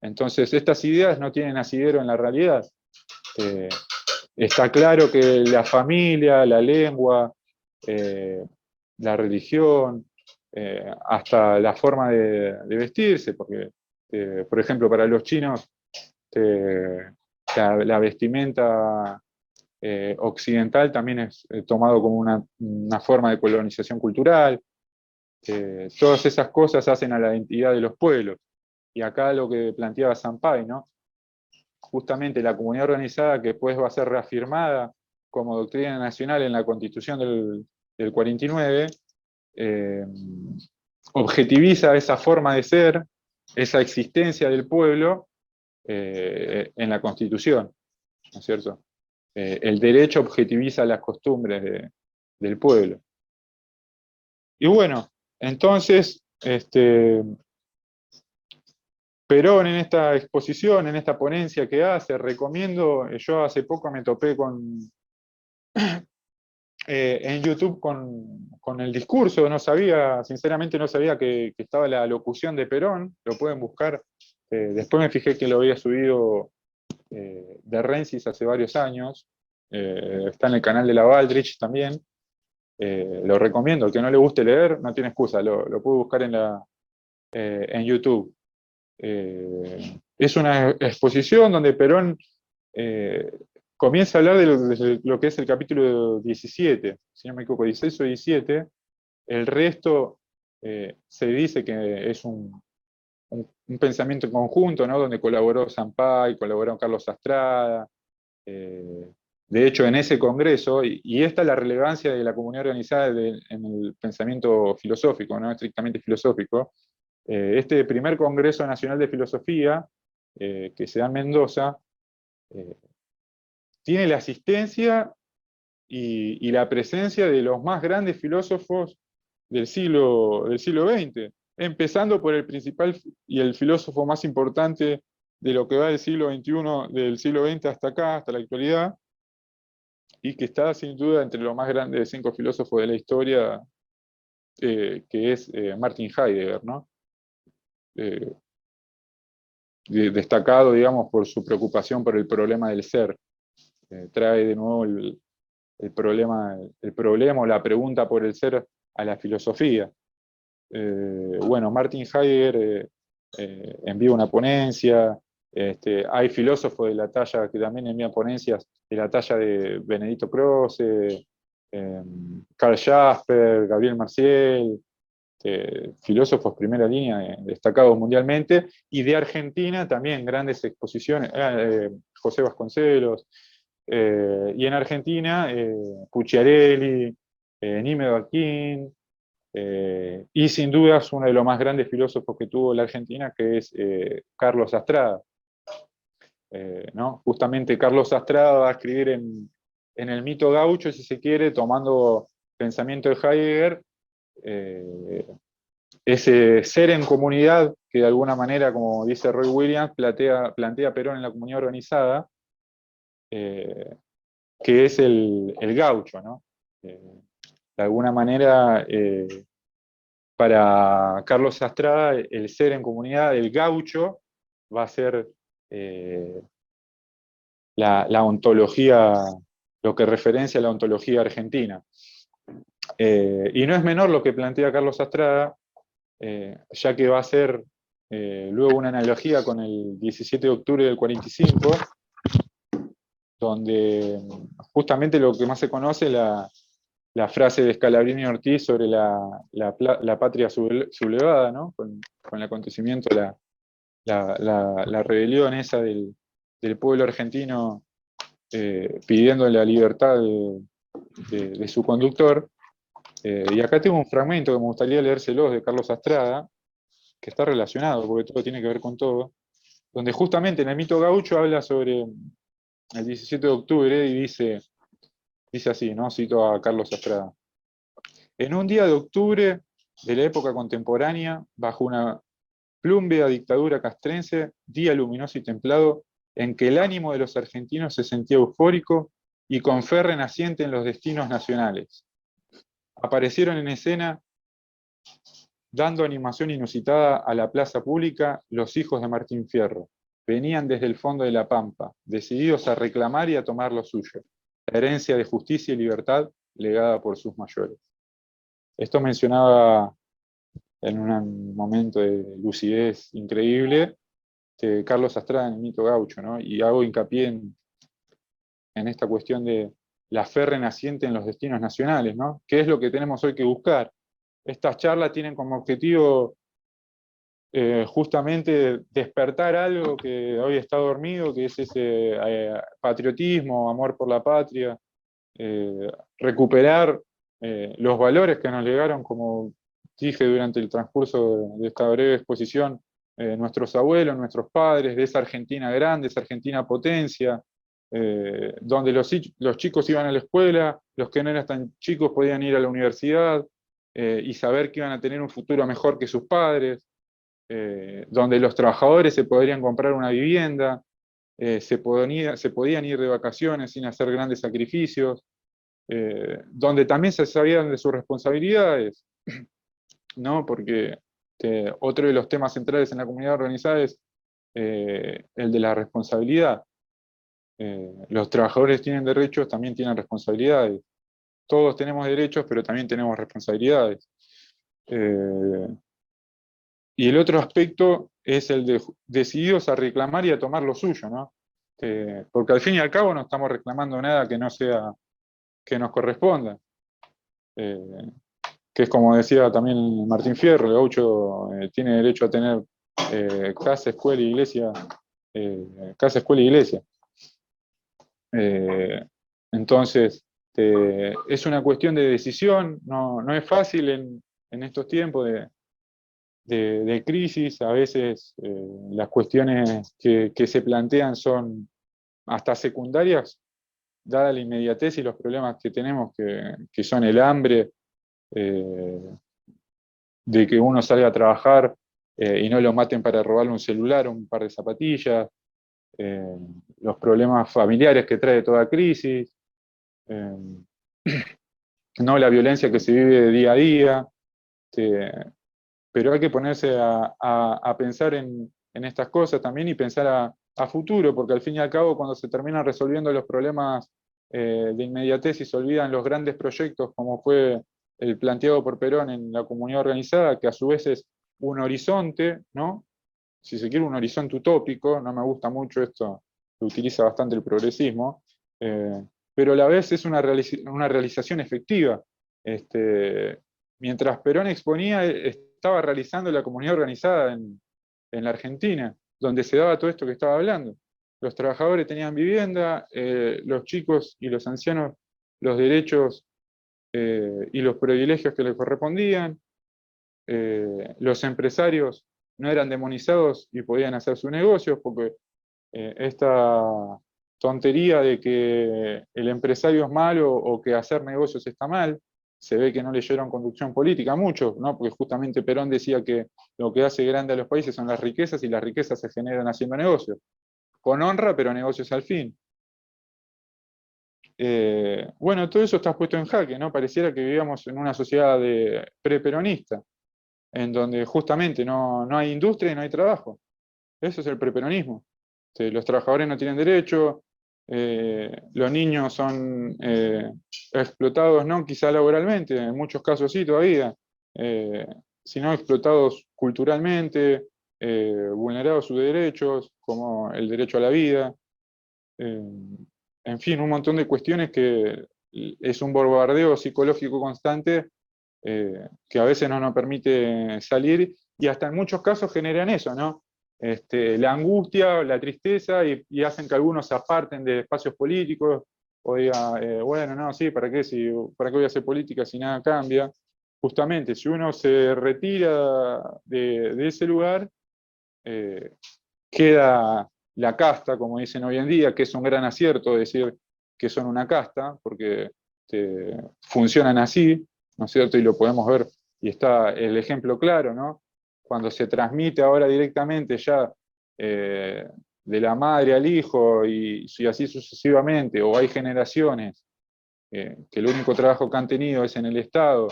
Entonces, estas ideas no tienen asidero en la realidad. Está claro que la familia, la lengua, la religión, hasta la forma de vestirse, porque, por ejemplo, para los chinos, la vestimenta occidental también es tomado como una forma de colonización cultural. Todas esas cosas hacen a la identidad de los pueblos. Y acá lo que planteaba Sampaio, ¿no? Justamente la comunidad organizada, que después va a ser reafirmada como doctrina nacional en la Constitución del 49, objetiviza esa forma de ser, esa existencia del pueblo en la Constitución, ¿no es cierto? El derecho objetiviza las costumbres del pueblo. Y bueno, entonces, Perón en esta exposición, en esta ponencia que hace, recomiendo, yo hace poco me topé en YouTube con el discurso, no sabía, sinceramente no sabía que estaba la locución de Perón, lo pueden buscar, después me fijé que lo había subido de Rensis hace varios años, está en el canal de la Baldrich también, lo recomiendo, el que no le guste leer no tiene excusa, lo puede buscar en YouTube. Es una exposición donde Perón comienza a hablar de lo que es el capítulo 17, si no me equivoco, 16 o 17, el resto se dice que es un pensamiento en conjunto, ¿no? Donde colaboró Sampaio, colaboró Carlos Astrada. De hecho, en ese congreso, y esta es la relevancia de la comunidad organizada en el pensamiento filosófico, no estrictamente filosófico, este primer Congreso Nacional de Filosofía, que se da en Mendoza, tiene la asistencia y la presencia de los más grandes filósofos del siglo XX, empezando por el principal y el filósofo más importante de lo que va del siglo XXI, del siglo XX hasta acá, hasta la actualidad, y que está sin duda entre los más grandes 5 filósofos de la historia, que es Martin Heidegger, ¿no? Destacado, digamos, por su preocupación por el problema del ser. Trae de nuevo el problema o la pregunta por el ser a la filosofía. Bueno, Martin Heidegger envía una ponencia, hay filósofos de la talla que también envían ponencias de la talla de Benedetto Croce, Karl Jasper, Gabriel Marciel, filósofos primera línea destacados mundialmente, y de Argentina también grandes exposiciones, José Vasconcelos, y en Argentina Pucciarelli, Nímedo Aquín, y sin dudas uno de los más grandes filósofos que tuvo la Argentina, que es Carlos Astrada. ¿No? Justamente Carlos Astrada va a escribir en el mito gaucho, si se quiere, tomando pensamiento de Heidegger, ese ser en comunidad que de alguna manera, como dice Roy Williams, plantea Perón en la comunidad organizada, que es el gaucho, ¿no? De alguna manera, para Carlos Astrada, el ser en comunidad, el gaucho, va a ser la ontología, lo que referencia a la ontología argentina. Y no es menor lo que plantea Carlos Astrada, ya que va a ser luego una analogía con el 17 de octubre del 45, donde justamente lo que más se conoce, la frase de Scalabrini Ortiz sobre la patria sublevada, ¿no? Con el acontecimiento, la rebelión esa del pueblo argentino pidiendo la libertad de su conductor. Y acá tengo un fragmento que me gustaría leérselos de Carlos Astrada, que está relacionado, porque todo tiene que ver con todo, donde justamente en el mito gaucho habla sobre el 17 de octubre y dice: Dice así, ¿no? Cito a Carlos Astrada. En un día de octubre de la época contemporánea, bajo una plumbea dictadura castrense, día luminoso y templado, en que el ánimo de los argentinos se sentía eufórico y con fe renaciente en los destinos nacionales. Aparecieron en escena, dando animación inusitada a la plaza pública, los hijos de Martín Fierro. Venían desde el fondo de la pampa, decididos a reclamar y a tomar lo suyo, la herencia de justicia y libertad legada por sus mayores. Esto mencionaba en un momento de lucidez increíble Carlos Astrada en el mito gaucho, ¿no? Y hago hincapié en esta cuestión de la fe renaciente en los destinos nacionales, ¿no? ¿Qué es lo que tenemos hoy que buscar? Estas charlas tienen como objetivo justamente despertar algo que hoy está dormido, que es ese patriotismo, amor por la patria, recuperar los valores que nos legaron, como dije durante el transcurso de esta breve exposición, nuestros abuelos, nuestros padres, de esa Argentina grande, esa Argentina potencia, donde los chicos iban a la escuela, los que no eran tan chicos podían ir a la universidad y saber que iban a tener un futuro mejor que sus padres, donde los trabajadores se podrían comprar una vivienda, se podían ir de vacaciones sin hacer grandes sacrificios, donde también se sabían de sus responsabilidades, ¿no? Porque otro de los temas centrales en la comunidad organizada es el de la responsabilidad. Los trabajadores tienen derechos, también tienen responsabilidades. Todos tenemos derechos, pero también tenemos responsabilidades. Y el otro aspecto es el de decididos a reclamar y a tomar lo suyo, ¿no? Porque al fin y al cabo no estamos reclamando nada que no sea, que nos corresponda. Que es como decía también Martín Fierro, el gaucho tiene derecho a tener casa, escuela e iglesia, casa, escuela e iglesia. Entonces, es una cuestión de decisión, no es fácil en estos tiempos de crisis, a veces las cuestiones que se plantean son hasta secundarias, dada la inmediatez y los problemas que tenemos, que son el hambre, de que uno salga a trabajar y no lo maten para robarle un celular o un par de zapatillas, los problemas familiares que trae toda crisis, no la violencia que se vive día a día, pero hay que ponerse a pensar en estas cosas también y pensar a futuro, porque al fin y al cabo cuando se terminan resolviendo los problemas de inmediatez y se olvidan los grandes proyectos como fue el planteado por Perón en la comunidad organizada, que a su vez es un horizonte, ¿no? Si se quiere un horizonte utópico, no me gusta mucho esto, lo utiliza bastante el progresismo, pero a la vez es una realización efectiva. Mientras Perón exponía, estaba realizando la comunidad organizada en la Argentina, donde se daba todo esto que estaba hablando. Los trabajadores tenían vivienda, los chicos y los ancianos los derechos y los privilegios que les correspondían, los empresarios no eran demonizados y podían hacer sus negocios, porque esta tontería de que el empresario es malo o que hacer negocios está mal, se ve que no leyeron conducción política mucho, ¿no? Porque justamente Perón decía que lo que hace grande a los países son las riquezas y las riquezas se generan haciendo negocios. Con honra, pero negocios al fin. Bueno, todo eso está puesto en jaque, ¿no? Pareciera que vivíamos en una sociedad preperonista, en donde justamente no hay industria y no hay trabajo. Eso es el preperonismo. Los trabajadores no tienen derecho, los niños son explotados, no quizá laboralmente, en muchos casos sí todavía, sino explotados culturalmente, vulnerados sus derechos, como el derecho a la vida, en fin, un montón de cuestiones que es un bombardeo psicológico constante que a veces no nos permite salir y hasta en muchos casos generan eso, ¿no? La angustia, la tristeza y hacen que algunos se aparten de espacios políticos o digan, bueno, no, sí, ¿para qué voy a hacer política si nada cambia? Justamente, si uno se retira de ese lugar, queda la casta, como dicen hoy en día, que es un gran acierto decir que son una casta, porque funcionan así, ¿no es cierto? Y lo podemos ver, y está el ejemplo claro, ¿no? Cuando se transmite ahora directamente ya de la madre al hijo y así sucesivamente, o hay generaciones que el único trabajo que han tenido es en el Estado,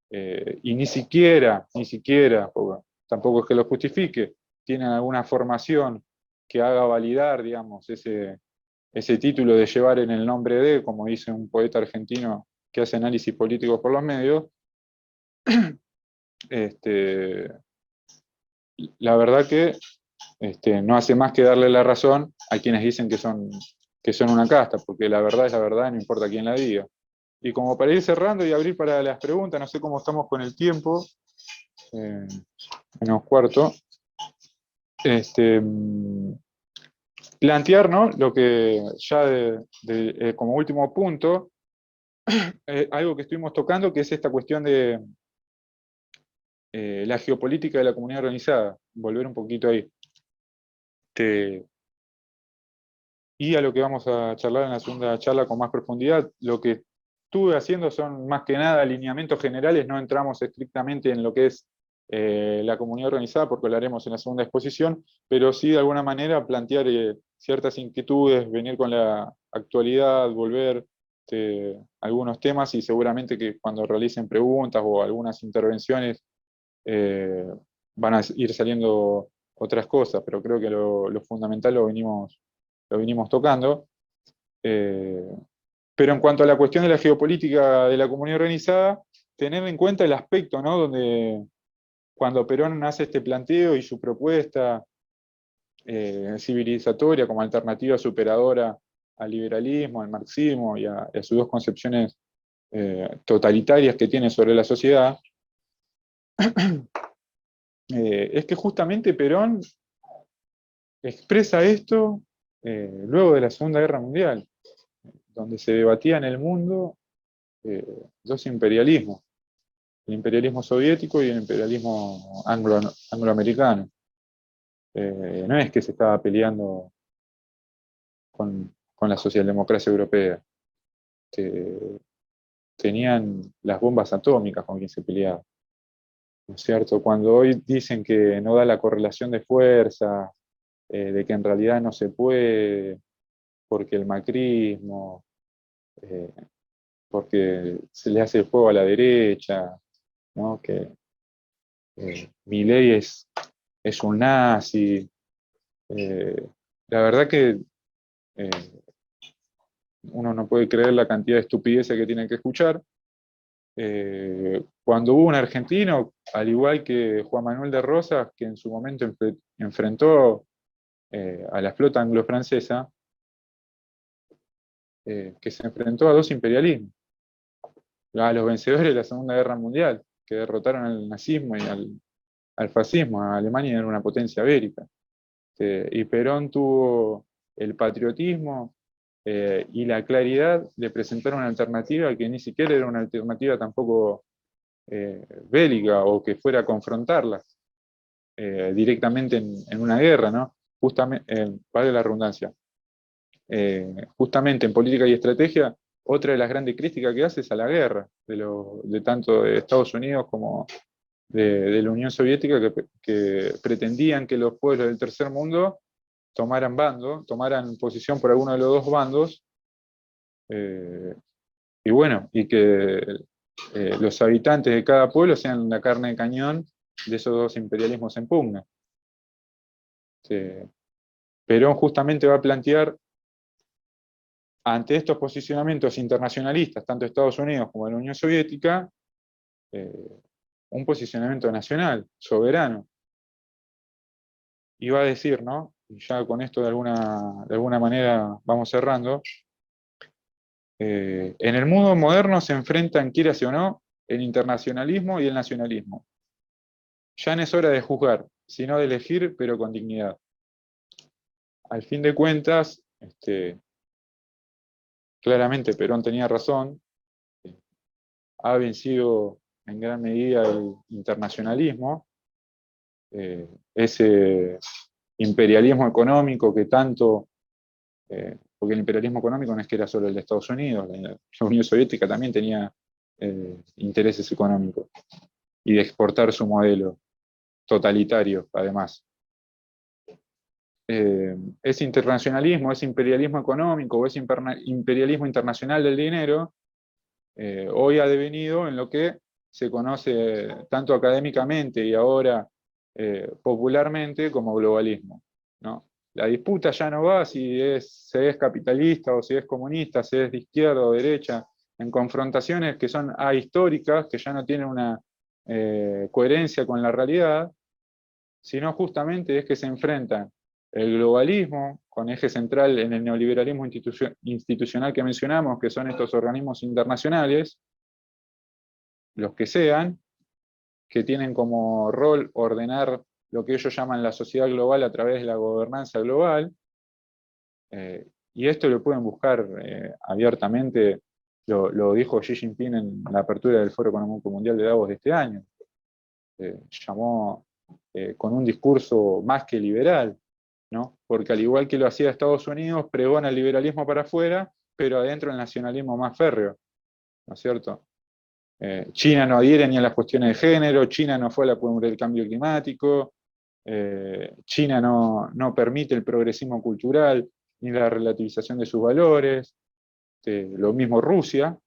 y ni siquiera, porque tampoco es que lo justifique, tienen alguna formación que haga validar, digamos, ese título de llevar en el nombre de, como dice un poeta argentino que hace análisis políticos por los medios, la verdad que no hace más que darle la razón a quienes dicen que son una casta, porque la verdad es la verdad, no importa quién la diga. Y como para ir cerrando y abrir para las preguntas, no sé cómo estamos con el tiempo, menos cuarto, plantear, ¿no? Lo que ya como último punto, algo que estuvimos tocando, que es esta cuestión de la geopolítica de la comunidad organizada, volver un poquito ahí. Y a lo que vamos a charlar en la segunda charla con más profundidad, lo que estuve haciendo son más que nada alineamientos generales, no entramos estrictamente en lo que es la comunidad organizada, porque lo haremos en la segunda exposición, pero sí de alguna manera plantear ciertas inquietudes, venir con la actualidad, volver algunos temas, y seguramente que cuando realicen preguntas o algunas intervenciones van a ir saliendo otras cosas, pero creo que lo fundamental lo vinimos tocando. Pero en cuanto a la cuestión de la geopolítica de la comunidad organizada, tener en cuenta el aspecto, ¿no? Donde cuando Perón hace este planteo y su propuesta civilizatoria como alternativa superadora al liberalismo, al marxismo y a sus dos concepciones totalitarias que tiene sobre la sociedad, es que justamente Perón expresa esto luego de la Segunda Guerra Mundial, donde se debatía en el mundo dos imperialismos, el imperialismo soviético y el imperialismo angloamericano. No es que se estaba peleando con la socialdemocracia europea, tenían las bombas atómicas con quien se peleaba, ¿no es cierto? Cuando hoy dicen que no da la correlación de fuerzas, de que en realidad no se puede, porque el macrismo, porque se le hace el juego a la derecha, ¿no? Que Milei es un nazi. La verdad que uno no puede creer la cantidad de estupideces que tiene que escuchar. Cuando hubo un argentino, al igual que Juan Manuel de Rosas, que en su momento enfrentó a la flota anglo-francesa, que se enfrentó a dos imperialismos, a los vencedores de la Segunda Guerra Mundial, que derrotaron al nazismo y al fascismo. Alemania era una potencia bélica. Y Perón tuvo el patriotismo y la claridad de presentar una alternativa que ni siquiera era una alternativa tampoco bélica o que fuera a confrontarla directamente en una guerra, ¿no? Justamente, vale la redundancia, justamente en política y estrategia, otra de las grandes críticas que hace es a la guerra, de tanto de Estados Unidos como de la Unión Soviética, que pretendían que los pueblos del tercer mundo tomaran posición por alguno de los dos bandos, y bueno, y que los habitantes de cada pueblo sean la carne de cañón de esos dos imperialismos en pugna. Perón justamente va a plantear, ante estos posicionamientos internacionalistas, tanto de Estados Unidos como de la Unión Soviética, un posicionamiento nacional, soberano. Y va a decir, ¿no? Y ya con esto de alguna manera vamos cerrando, en el mundo moderno se enfrentan, quieras o no, el internacionalismo y el nacionalismo. Ya no es hora de juzgar, sino de elegir, pero con dignidad. Al fin de cuentas, claramente Perón tenía razón, ha vencido en gran medida el internacionalismo, ese imperialismo económico que tanto porque el imperialismo económico no es que era solo el de Estados Unidos, la Unión Soviética también tenía intereses económicos, y de exportar su modelo totalitario, además. Ese internacionalismo, ese imperialismo económico, o ese imperialismo internacional del dinero, hoy ha devenido en lo que se conoce tanto académicamente y ahora popularmente como globalismo, ¿no? La disputa ya no va si se es capitalista o si es comunista, si es de izquierda o derecha, en confrontaciones que son ahistóricas, que ya no tienen una coherencia con la realidad, sino justamente es que se enfrentan el globalismo, con eje central en el neoliberalismo institucional que mencionamos, que son estos organismos internacionales, los que sean, que tienen como rol ordenar lo que ellos llaman la sociedad global a través de la gobernanza global, y esto lo pueden buscar abiertamente, lo dijo Xi Jinping en la apertura del Foro Económico Mundial de Davos de este año. Llamó con un discurso más que liberal, ¿no? Porque al igual que lo hacía Estados Unidos, pregona el liberalismo para afuera, pero adentro el nacionalismo más férreo, ¿no es cierto? China no adhiere ni a las cuestiones de género, China no fue a la cumbre del cambio climático, China no permite el progresismo cultural ni la relativización de sus valores, lo mismo Rusia,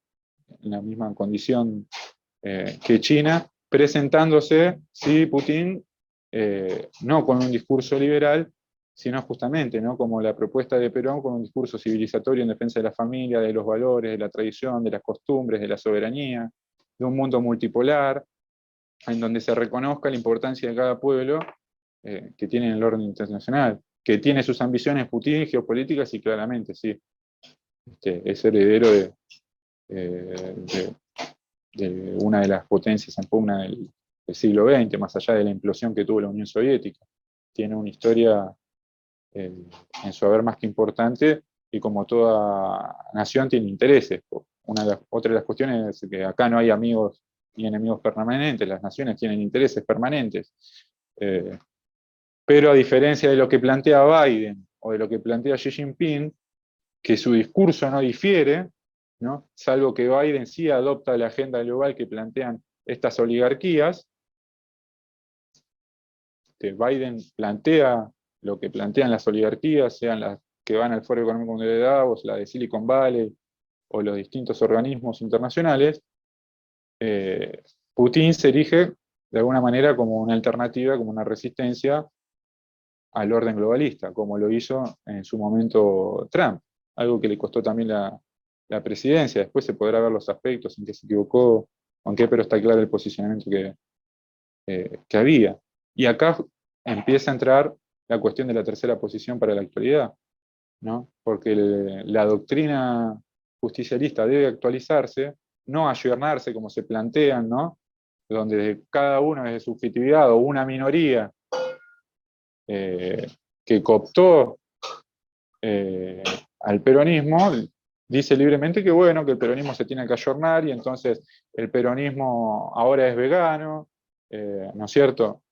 en la misma condición que China, presentándose, sí, Putin, no con un discurso liberal, sino justamente, ¿no?, como la propuesta de Perón, con un discurso civilizatorio en defensa de la familia, de los valores, de la tradición, de las costumbres, de la soberanía, de un mundo multipolar, en donde se reconozca la importancia de cada pueblo que tiene en el orden internacional, que tiene sus ambiciones Putin, geopolíticas, y claramente, sí, es heredero de una de las potencias en pugna del siglo XX, más allá de la implosión que tuvo la Unión Soviética. Tiene una historia en su haber más que importante, y como toda nación tiene intereses. Otra de las cuestiones es que acá no hay amigos ni enemigos permanentes, las naciones tienen intereses permanentes. Pero a diferencia de lo que plantea Biden o de lo que plantea Xi Jinping, que su discurso no difiere, ¿no?, salvo que Biden sí adopta la agenda global que plantean estas oligarquías. Biden plantea lo que plantean las oligarquías, sean las que van al Foro Económico Mundial de Davos, la de Silicon Valley o los distintos organismos internacionales. Putin se erige de alguna manera como una alternativa, como una resistencia al orden globalista, como lo hizo en su momento Trump, algo que le costó también la presidencia. Después se podrá ver los aspectos en que se equivocó, aunque pero está claro el posicionamiento que había. Y acá empieza a entrar la cuestión de la tercera posición para la actualidad, ¿no? Porque la doctrina justicialista debe actualizarse, no ayornarse como se plantean, ¿no?, donde cada uno es de subjetividad o una minoría que cooptó al peronismo, dice libremente que bueno, que el peronismo se tiene que ayornar, y entonces el peronismo ahora es vegano, ¿no es cierto?,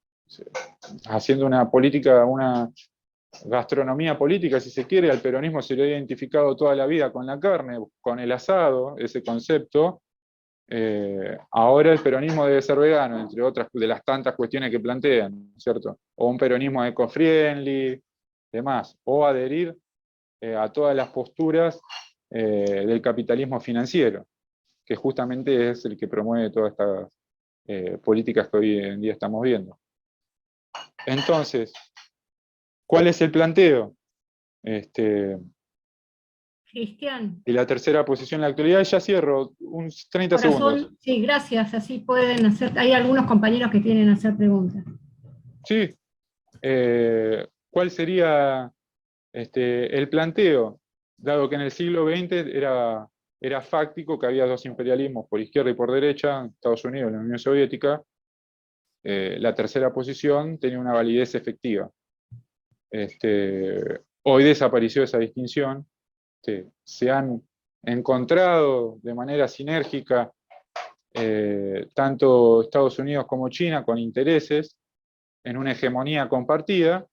haciendo una política, una gastronomía política, si se quiere. Al peronismo se lo ha identificado toda la vida con la carne, con el asado, ese concepto. Ahora el peronismo debe ser vegano, entre otras de las tantas cuestiones que plantean, ¿cierto? O un peronismo eco-friendly, demás, o adherir a todas las posturas del capitalismo financiero, que justamente es el que promueve todas estas políticas que hoy en día estamos viendo. Entonces, ¿cuál es el planteo? Cristian. Y la tercera posición en la actualidad, ya cierro, unos 30 segundos. Sí, gracias, así pueden hacer, hay algunos compañeros que tienen hacer preguntas. Sí. ¿Cuál sería el planteo? Dado que en el siglo XX era fáctico que había dos imperialismos, por izquierda y por derecha, Estados Unidos y la Unión Soviética, la tercera posición tenía una validez efectiva. Hoy desapareció esa distinción. Se han encontrado de manera sinérgica tanto Estados Unidos como China con intereses en una hegemonía compartida,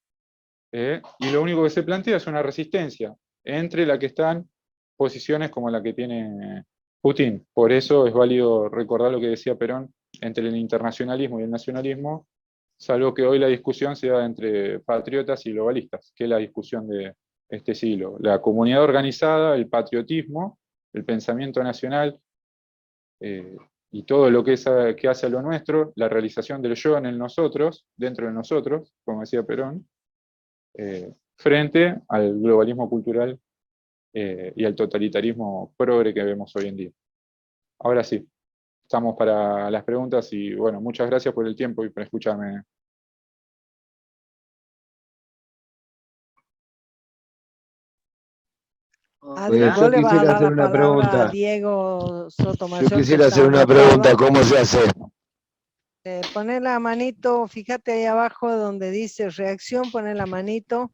y lo único que se plantea es una resistencia entre la que están posiciones como la que tiene Putin. Por eso es válido recordar lo que decía Perón entre el internacionalismo y el nacionalismo, salvo que hoy la discusión se da entre patriotas y globalistas, que es la discusión de este siglo. La comunidad organizada, el patriotismo, el pensamiento nacional, y todo lo que hace a lo nuestro, la realización del yo en el nosotros, dentro de nosotros, como decía Perón, frente al globalismo cultural y al totalitarismo progre que vemos hoy en día. Ahora sí, estamos para las preguntas y bueno, muchas gracias por el tiempo y por escucharme. Adri, Yo vos le vas a quisiera dar hacer la una palabra a pregunta. Diego Yo Sotomayor, que quisiera está hacer una anotado. pregunta, ¿cómo se hace? Poner la manito, fíjate ahí abajo donde dice reacción, poner la manito,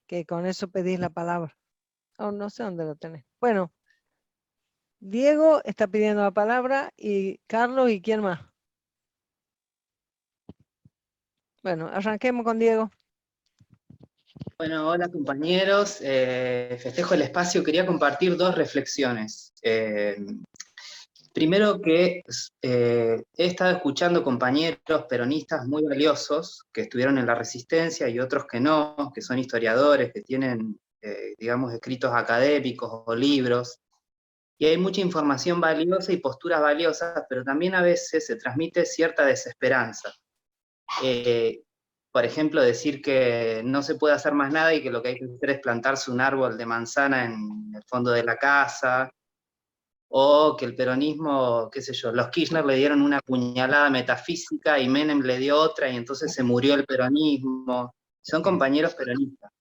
que con eso pedís la palabra. Oh, no sé dónde lo tenés. Bueno, Diego está pidiendo la palabra y Carlos y quién más. Bueno, arranquemos con Diego. Bueno, hola compañeros, festejo el espacio, quería compartir dos reflexiones. Primero que he estado escuchando compañeros peronistas muy valiosos que estuvieron en la Resistencia y otros que no, que son historiadores, que tienen, digamos, escritos académicos o libros, y hay mucha información valiosa y posturas valiosas, pero también a veces se transmite cierta desesperanza. Por ejemplo, decir que no se puede hacer más nada y que lo que hay que hacer es plantarse un árbol de manzana en el fondo de la casa, o que el peronismo, qué sé yo, los Kirchner le dieron una puñalada metafísica y Menem le dio otra y entonces se murió el peronismo. Son compañeros peronistas.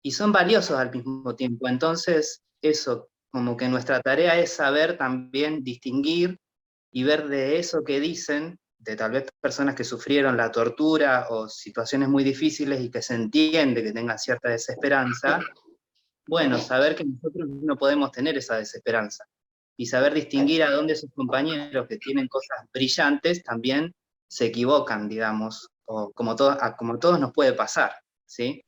Y son valiosos al mismo tiempo. Entonces, eso, como que nuestra tarea es saber también distinguir y ver de eso que dicen, de tal vez personas que sufrieron la tortura o situaciones muy difíciles y que se entiende que tengan cierta desesperanza, bueno, saber que nosotros no podemos tener esa desesperanza y saber distinguir a dónde esos compañeros que tienen cosas brillantes también se equivocan, digamos, o como todos nos puede pasar, ¿sí?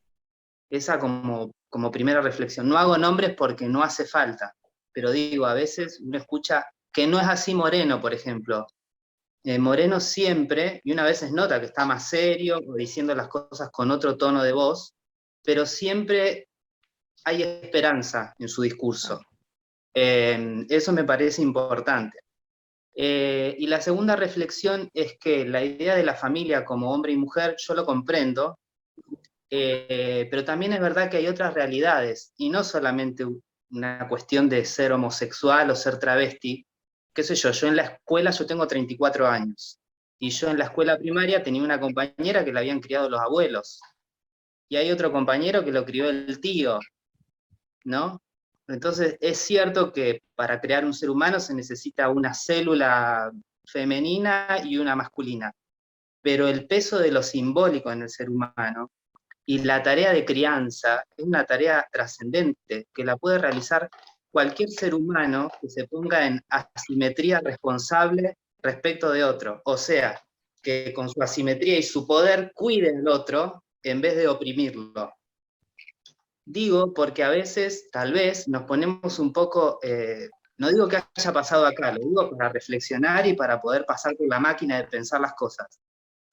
Esa como primera reflexión. No hago nombres porque no hace falta, pero digo, a veces uno escucha que no es así Moreno, por ejemplo. Moreno siempre, y una vez nota que está más serio o diciendo las cosas con otro tono de voz, pero siempre hay esperanza en su discurso. Eso me parece importante. Y la segunda reflexión es que la idea de la familia como hombre y mujer, yo lo comprendo, pero también es verdad que hay otras realidades, y no solamente una cuestión de ser homosexual o ser travesti. Qué sé yo en la escuela, yo tengo 34 años, y yo en la escuela primaria tenía una compañera que la habían criado los abuelos, y hay otro compañero que lo crió el tío, ¿no? Entonces, es cierto que para crear un ser humano se necesita una célula femenina y una masculina, pero el peso de lo simbólico en el ser humano y la tarea de crianza es una tarea trascendente que la puede realizar cualquier ser humano que se ponga en asimetría responsable respecto de otro, o sea, que con su asimetría y su poder cuide al otro en vez de oprimirlo. Digo porque a veces, tal vez, nos ponemos un poco, no digo que haya pasado acá, lo digo para reflexionar y para poder pasar por la máquina de pensar las cosas.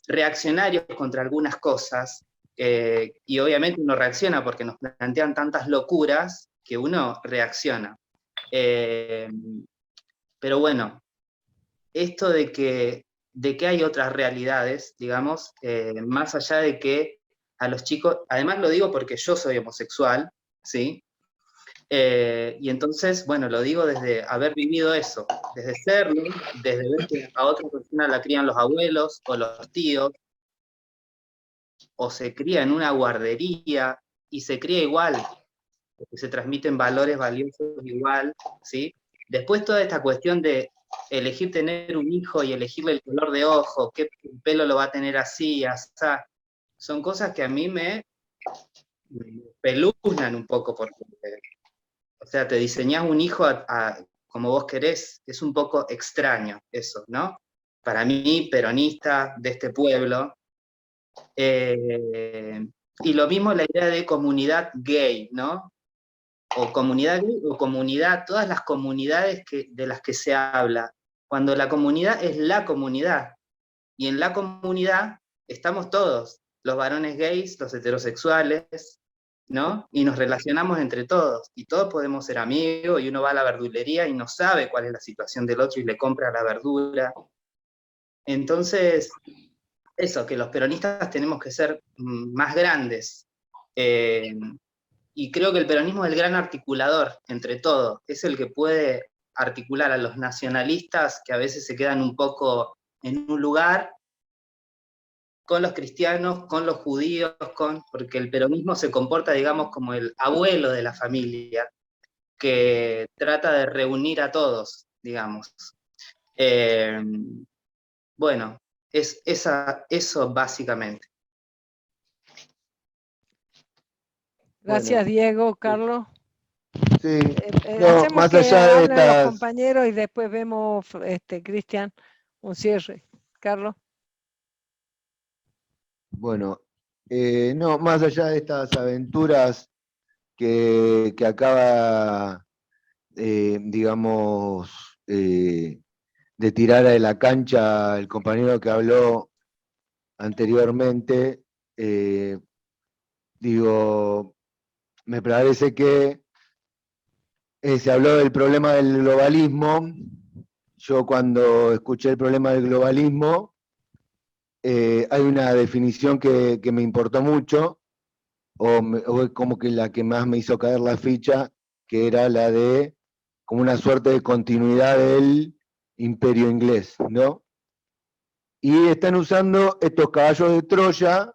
Reaccionarios contra algunas cosas, y obviamente uno reacciona porque nos plantean tantas locuras que uno reacciona. Pero bueno, esto de que hay otras realidades, digamos, más allá de que a los chicos, además lo digo porque yo soy homosexual, ¿sí? Y entonces, bueno, lo digo desde haber vivido eso, desde serlo, desde ver que a otra persona la crían los abuelos o los tíos, o se cría en una guardería y se cría igual, porque se transmiten valores valiosos igual, ¿sí? Después toda esta cuestión de elegir tener un hijo y elegirle el color de ojo, qué pelo lo va a tener así, asá, son cosas que a mí me peluznan un poco, porque, o sea, te diseñás un hijo como vos querés, es un poco extraño eso, ¿no? Para mí, peronista de este pueblo, y lo mismo la idea de comunidad gay, ¿no? o comunidad gay, o comunidad, todas las comunidades de las que se habla, cuando la comunidad es la comunidad, y en la comunidad estamos todos, los varones gays, los heterosexuales, ¿no? Y nos relacionamos entre todos, y todos podemos ser amigos, y uno va a la verdulería y no sabe cuál es la situación del otro y le compra la verdura. Entonces, eso, que los peronistas tenemos que ser más grandes, y creo que el peronismo es el gran articulador entre todos, es el que puede articular a los nacionalistas que a veces se quedan un poco en un lugar, con los cristianos, con los judíos, porque el peronismo se comporta, digamos, como el abuelo de la familia, que trata de reunir a todos, digamos. Bueno, es eso básicamente. Gracias, Bueno, Diego. Carlos. sí, no, Hacemos más que allá de hablen los estas, compañeros y después vemos, Cristian, un cierre. Carlos. bueno, no, más allá de estas aventuras que acaba, digamos, de tirar de la cancha el compañero que habló anteriormente, digo, me parece que se habló del problema del globalismo. Yo cuando escuché el problema del globalismo, hay una definición que me importó mucho, o es como que la que más me hizo caer la ficha, que era la de como una suerte de continuidad del imperio inglés, ¿no? Y están usando estos caballos de Troya,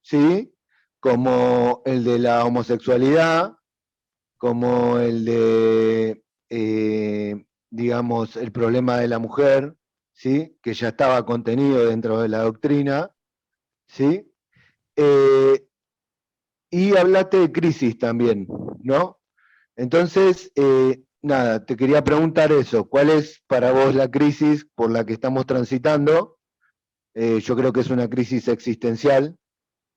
¿sí? Como el de la homosexualidad, como el de, digamos, el problema de la mujer, ¿sí? Que ya estaba contenido dentro de la doctrina, ¿sí? Y hablaste de crisis también, ¿no? Entonces, nada, te quería preguntar eso, ¿cuál es para vos la crisis por la que estamos transitando? Yo creo que es una crisis existencial,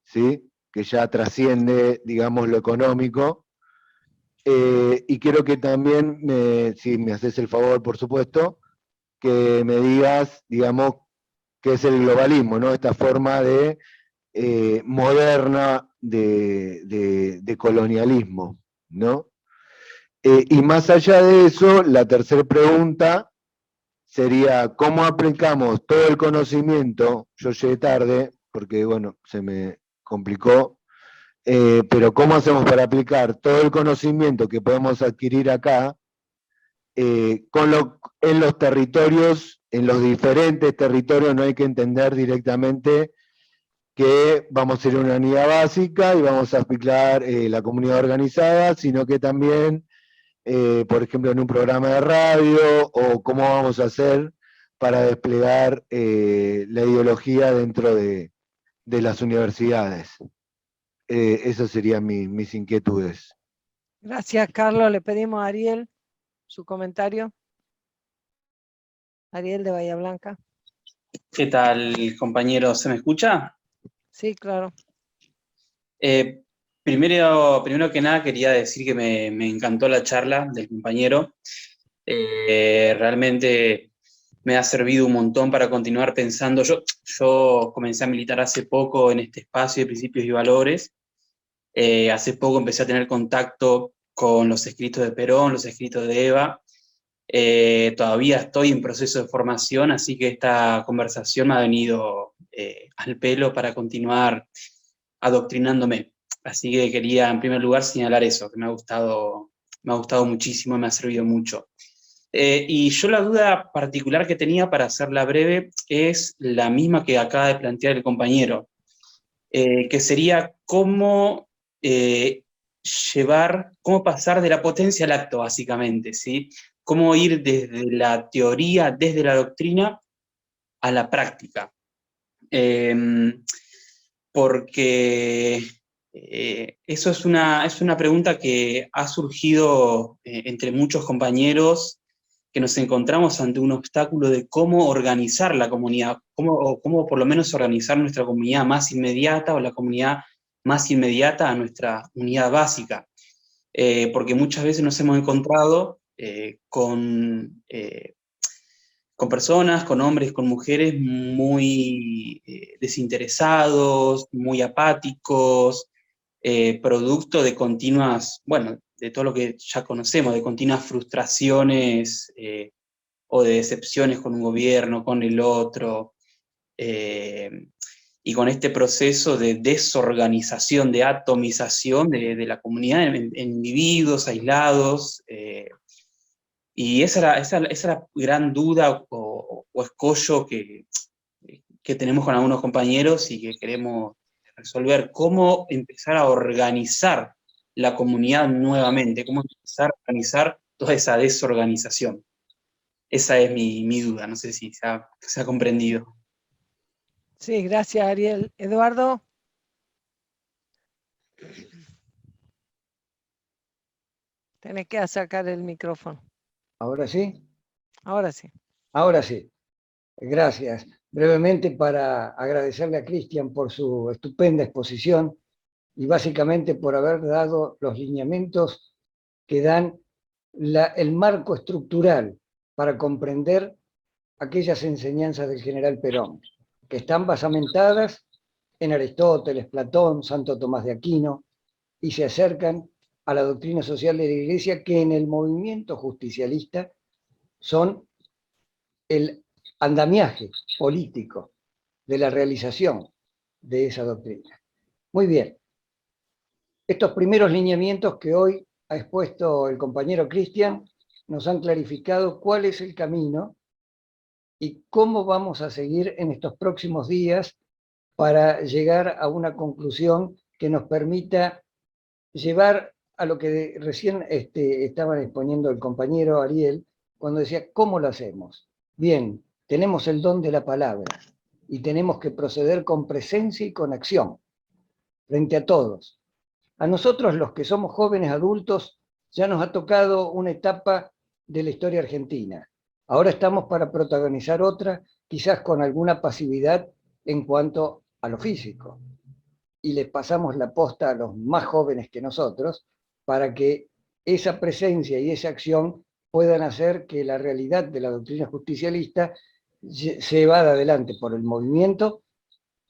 ¿sí? Que ya trasciende, digamos, lo económico. Y quiero que también, si me haces el favor, por supuesto, que me digas, digamos, qué es el globalismo, ¿no? Esta forma de moderna de colonialismo, ¿no? Y más allá de eso, la tercera pregunta sería, ¿cómo aplicamos todo el conocimiento? Yo llegué tarde, porque, bueno, se me complicó, pero ¿cómo hacemos para aplicar todo el conocimiento que podemos adquirir acá en los territorios, en los diferentes territorios? No hay que entender directamente que vamos a ir a una unidad básica y vamos a aplicar la comunidad organizada, sino que también, por ejemplo, en un programa de radio, o cómo vamos a hacer para desplegar la ideología dentro de las universidades. Esas serían mis inquietudes. Gracias, Carlos. Le pedimos a Ariel su comentario. Ariel de Bahía Blanca. ¿Qué tal, compañero? ¿Se me escucha? Sí, claro. Primero que nada quería decir que me encantó la charla del compañero. Realmente me ha servido un montón para continuar pensando. Yo comencé a militar hace poco en este espacio de principios y valores. Hace poco empecé a tener contacto con los escritos de Perón, los escritos de Eva. Todavía estoy en proceso de formación, así que esta conversación me ha venido al pelo para continuar adoctrinándome. Así que quería en primer lugar señalar eso, que me ha gustado muchísimo, me ha servido mucho. Y yo la duda particular que tenía, para hacerla breve, es la misma que acaba de plantear el compañero, que sería cómo cómo pasar de la potencia al acto, básicamente, ¿sí? Cómo ir desde la teoría, desde la doctrina, a la práctica. Porque eso es una pregunta que ha surgido entre muchos compañeros, que nos encontramos ante un obstáculo de cómo organizar la comunidad, cómo por lo menos organizar nuestra comunidad más inmediata, o la comunidad más inmediata a nuestra unidad básica. porque muchas veces nos hemos encontrado con personas, con hombres, con mujeres muy desinteresados, muy apáticos, producto de continuas, bueno, de todo lo que ya conocemos, de continuas frustraciones o de decepciones con un gobierno, con el otro, y con este proceso de desorganización, de atomización de la comunidad en individuos aislados, y esa es la gran duda o escollo que tenemos con algunos compañeros y que queremos resolver. ¿Cómo empezar a organizar la comunidad nuevamente? ¿Cómo empezar a organizar toda esa desorganización? Esa es mi duda, no sé si se ha comprendido. Sí, gracias, Ariel. Eduardo. Tenés que sacar el micrófono. ¿Ahora sí? Ahora sí. Ahora sí. Gracias. Brevemente para agradecerle a Cristian por su estupenda exposición y básicamente por haber dado los lineamientos que dan el marco estructural para comprender aquellas enseñanzas del general Perón, que están basamentadas en Aristóteles, Platón, Santo Tomás de Aquino, y se acercan a la doctrina social de la Iglesia, que en el movimiento justicialista son el andamiaje político de la realización de esa doctrina. Muy bien. Estos primeros lineamientos que hoy ha expuesto el compañero Cristian nos han clarificado cuál es el camino y cómo vamos a seguir en estos próximos días para llegar a una conclusión que nos permita llevar a lo que recién estaban exponiendo el compañero Ariel, cuando decía, ¿cómo lo hacemos? Bien, tenemos el don de la palabra y tenemos que proceder con presencia y con acción frente a todos. A nosotros, los que somos jóvenes adultos, ya nos ha tocado una etapa de la historia argentina. Ahora estamos para protagonizar otra, quizás con alguna pasividad en cuanto a lo físico. Y les pasamos la posta a los más jóvenes que nosotros para que esa presencia y esa acción puedan hacer que la realidad de la doctrina justicialista se evada adelante por el movimiento.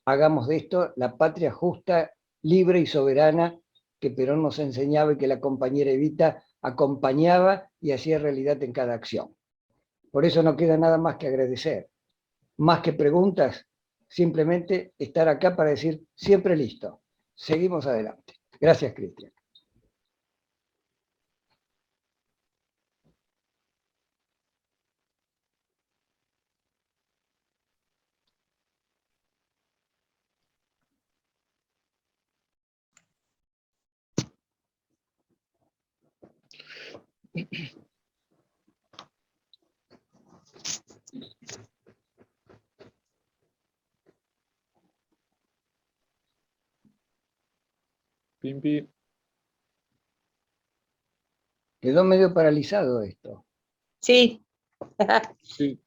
Hagamos de esto la patria justa, libre y soberana que Perón nos enseñaba y que la compañera Evita acompañaba y hacía realidad en cada acción. Por eso no queda nada más que agradecer. Más que preguntas, simplemente estar acá para decir siempre listo. Seguimos adelante. Gracias, Cristian. Pimpi. Quedó medio paralizado esto. Sí. Sí,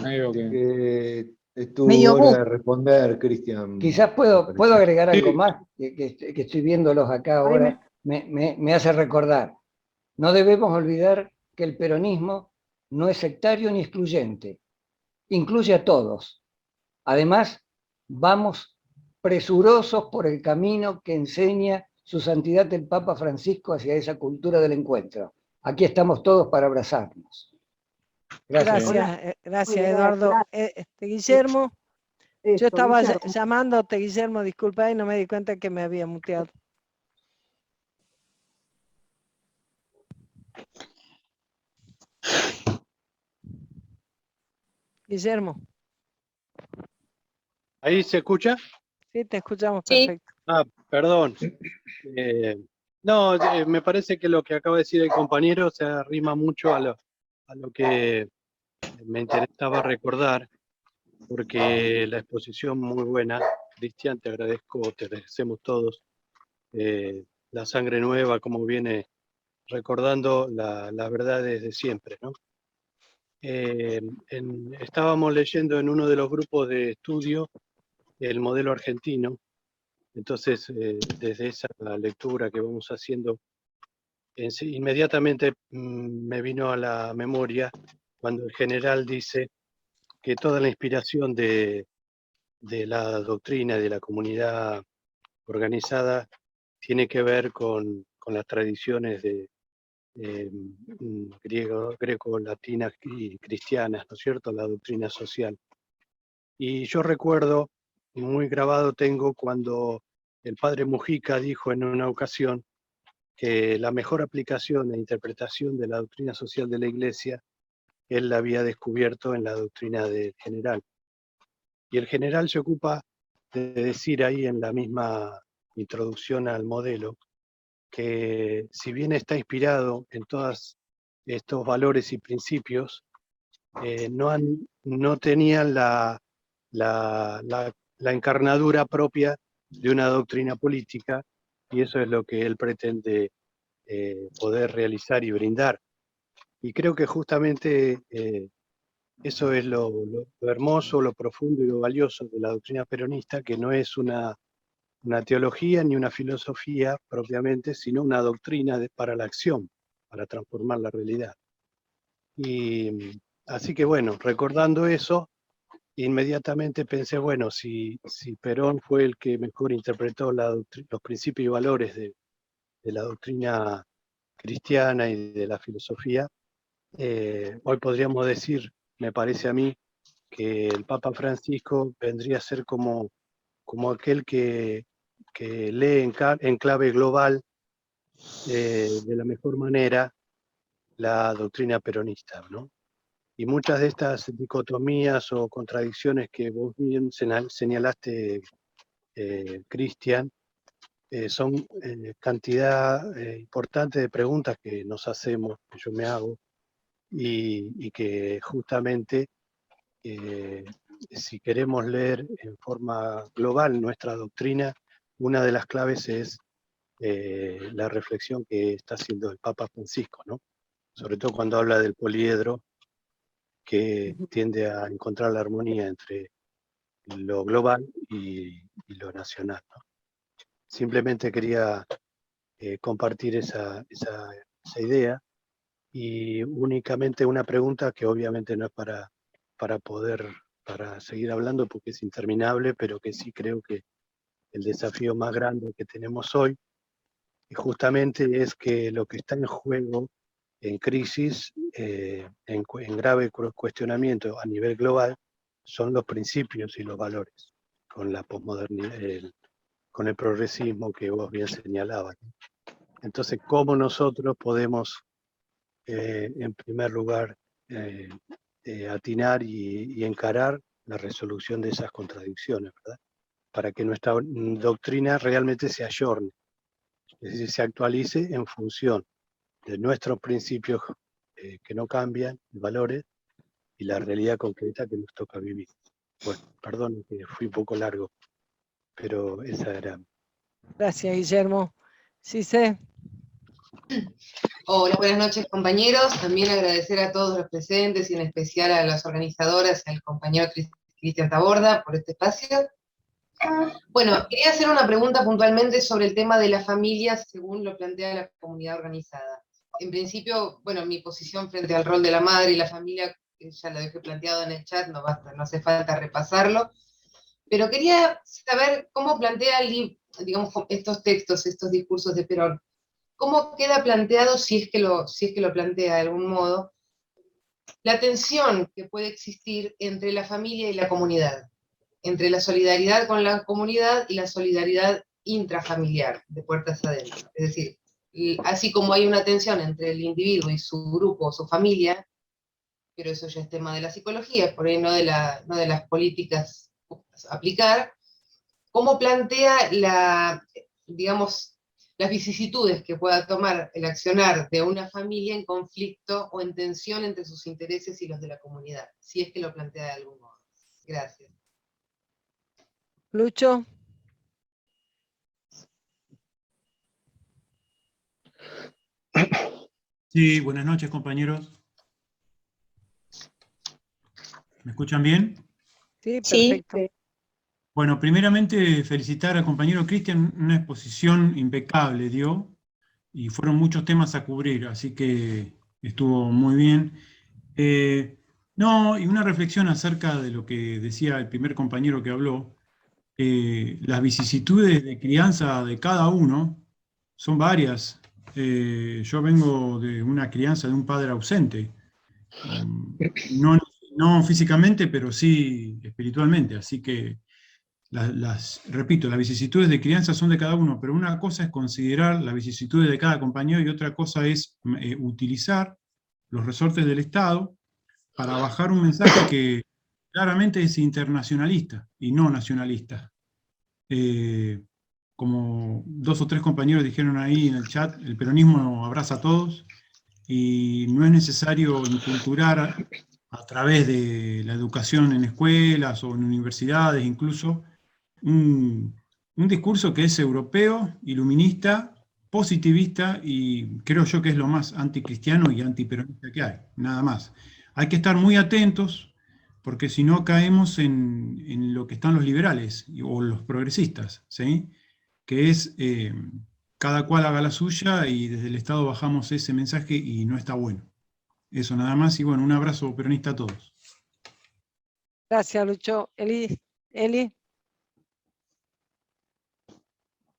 medio que... Es tu Medio hora de responder, Cristian. Quizás puedo agregar algo Sí. más, que estoy viéndolos acá ahora, me hace recordar. No debemos olvidar que el peronismo no es sectario ni excluyente, incluye a todos. Además, vamos presurosos por el camino que enseña su santidad el Papa Francisco hacia esa cultura del encuentro. Aquí estamos todos para abrazarnos. Gracias. Gracias, Muy bien, Eduardo. gracias. Guillermo, yo Esto, estaba Guillermo. llamándote, Guillermo, disculpa, y no me di cuenta que me había muteado. Guillermo, ¿Ahí se escucha? sí, te escuchamos Sí. perfecto. Ah, perdón. No, me parece que lo que acaba de decir el compañero se arrima mucho a lo que me interesaba recordar, porque la exposición muy buena. Cristian, te agradezco, te agradecemos todos. La sangre nueva, como viene recordando las verdades de siempre, ¿no? Estábamos leyendo en uno de los grupos de estudio el modelo argentino. Entonces, desde esa lectura que vamos haciendo, inmediatamente me vino a la memoria cuando el general dice que toda la inspiración de la doctrina de la comunidad organizada tiene que ver con las tradiciones de greco-latinas y cristianas, ¿no es cierto?, la doctrina social. Y yo recuerdo, muy grabado tengo, cuando el padre Mujica dijo en una ocasión que la mejor aplicación e interpretación de la doctrina social de la Iglesia, él la había descubierto en la doctrina del general. Y el general se ocupa de decir ahí en la misma introducción al modelo, que si bien está inspirado en todos estos valores y principios, no tenían la encarnadura propia de una doctrina política, y eso es lo que él pretende poder realizar y brindar. Y creo que justamente eso es lo hermoso, lo profundo y lo valioso de la doctrina peronista, que no es una teología ni una filosofía propiamente, sino una doctrina para la acción, para transformar la realidad. Y así que bueno, recordando eso, inmediatamente pensé, bueno, si Perón fue el que mejor interpretó los principios y valores de la doctrina cristiana y de la filosofía, hoy podríamos decir, me parece a mí, que el Papa Francisco vendría a ser como aquel que lee en clave global de la mejor manera la doctrina peronista, ¿no? Y muchas de estas dicotomías o contradicciones que vos bien señalaste, Cristian, son cantidad importante de preguntas que nos hacemos, que yo me hago, y que justamente si queremos leer en forma global nuestra doctrina, una de las claves es la reflexión que está haciendo el Papa Francisco, ¿no? Sobre todo cuando habla del poliedro, que tiende a encontrar la armonía entre lo global y lo nacional, ¿no? Simplemente quería compartir esa idea, y únicamente una pregunta que obviamente no es para seguir hablando porque es interminable, pero que sí creo que el desafío más grande que tenemos hoy justamente es que lo que está en juego, en crisis, en grave cuestionamiento a nivel global, son los principios y los valores, con la posmodernidad, con el progresismo que vos bien señalabas. Entonces, ¿cómo nosotros podemos, en primer lugar, atinar y encarar la resolución de esas contradicciones, ¿verdad? Para que nuestra doctrina realmente se ayorne, es decir, se actualice en función de nuestros principios que no cambian, valores, y la realidad concreta que nos toca vivir. Bueno, perdón que fui un poco largo, pero esa era. Gracias, Guillermo. Sí, sé. Hola, buenas noches, compañeros. También agradecer a todos los presentes y en especial a las organizadoras y al compañero Cristian Taborda por este espacio. Bueno, quería hacer una pregunta puntualmente sobre el tema de la familia según lo plantea la comunidad organizada. En principio, bueno, mi posición frente al rol de la madre y la familia, ya lo dejé planteado en el chat, no hace falta repasarlo, pero quería saber cómo plantea, digamos, estos textos, estos discursos de Perón. ¿Cómo queda planteado, si es que lo plantea de algún modo, la tensión que puede existir entre la familia y la comunidad? Entre la solidaridad con la comunidad y la solidaridad intrafamiliar, de puertas adentro. Es decir, así como hay una tensión entre el individuo y su grupo, su familia, pero eso ya es tema de la psicología, por ahí no de las políticas a aplicar, ¿cómo plantea digamos, las vicisitudes que pueda tomar el accionar de una familia en conflicto o en tensión entre sus intereses y los de la comunidad, si es que lo plantea de algún modo? Gracias. Lucho. Sí, buenas noches, compañeros. ¿Me escuchan bien? Sí, perfecto. Sí. Bueno, primeramente felicitar al compañero Cristian, una exposición impecable dio, y fueron muchos temas a cubrir, así que estuvo muy bien. No, y una reflexión acerca de lo que decía el primer compañero que habló. Las vicisitudes de crianza de cada uno son varias. Yo vengo de una crianza de un padre ausente, no, no físicamente, pero sí espiritualmente, así que repito, las vicisitudes de crianza son de cada uno, pero una cosa es considerar las vicisitudes de cada compañero y otra cosa es utilizar los resortes del Estado para bajar un mensaje que claramente es internacionalista y no nacionalista. Como 2 o 3 compañeros dijeron ahí en el chat, el peronismo abraza a todos y no es necesario inculturar a través de la educación en escuelas o en universidades incluso un discurso que es europeo, iluminista, positivista y creo yo que es lo más anticristiano y antiperonista que hay, nada más. Hay que estar muy atentos porque si no caemos en lo que están los liberales o los progresistas, ¿sí? Que es cada cual haga la suya y desde el Estado bajamos ese mensaje y no está bueno. Eso nada más y bueno, un abrazo peronista a todos. Gracias, Lucho. Eli.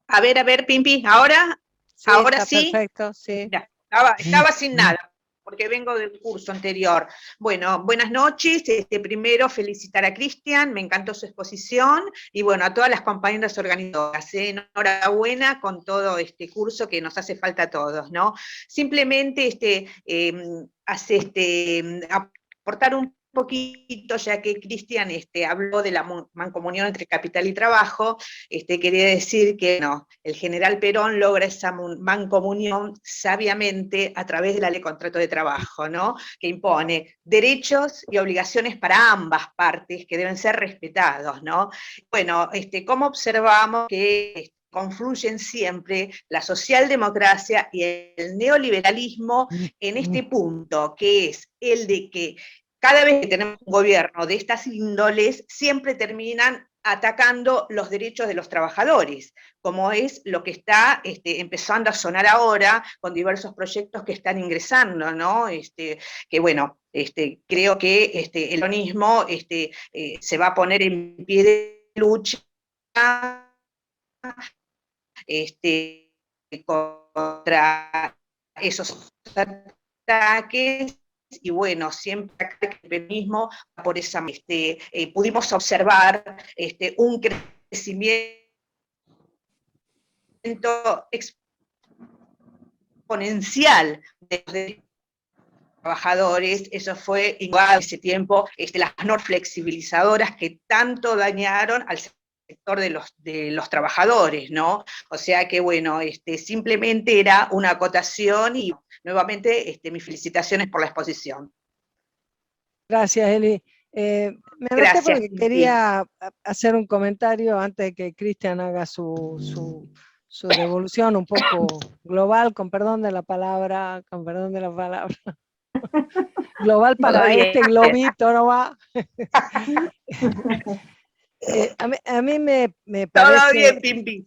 A ver, Pimpi, ahora Está sí. Perfecto, sí. Ya, estaba sin nada, porque vengo del curso anterior. Bueno, buenas noches. Primero, felicitar a Cristian, me encantó su exposición, y bueno, a todas las compañeras organizadoras. Enhorabuena con todo este curso que nos hace falta a todos, ¿no? Simplemente aportar un poquito, ya que Cristian habló de la mancomunión entre capital y trabajo, quería decir que no, el general Perón logra esa mancomunión sabiamente a través de la ley de contrato de trabajo, ¿no? Que impone derechos y obligaciones para ambas partes que deben ser respetados, ¿no? Bueno, ¿cómo observamos que confluyen siempre la socialdemocracia y el neoliberalismo en este punto, que es el de que cada vez que tenemos un gobierno de estas índoles, siempre terminan atacando los derechos de los trabajadores, como es lo que está empezando a sonar ahora con diversos proyectos que están ingresando, ¿no? Que bueno, creo que el peronismo se va a poner en pie de lucha contra esos ataques. Y bueno, siempre el peronismo por esa pudimos observar un crecimiento exponencial de los trabajadores. Eso fue igual ese tiempo, las normas flexibilizadoras que tanto dañaron al sector de los trabajadores, ¿no? O sea que bueno, simplemente era una acotación y nuevamente mis felicitaciones por la exposición. Gracias, Eli. Me anoté porque quería hacer un comentario antes de que Cristian haga su devolución un poco global, con perdón de la palabra, global para este globito, ¿no va? A mí me parece... Todo bien, Pimpi.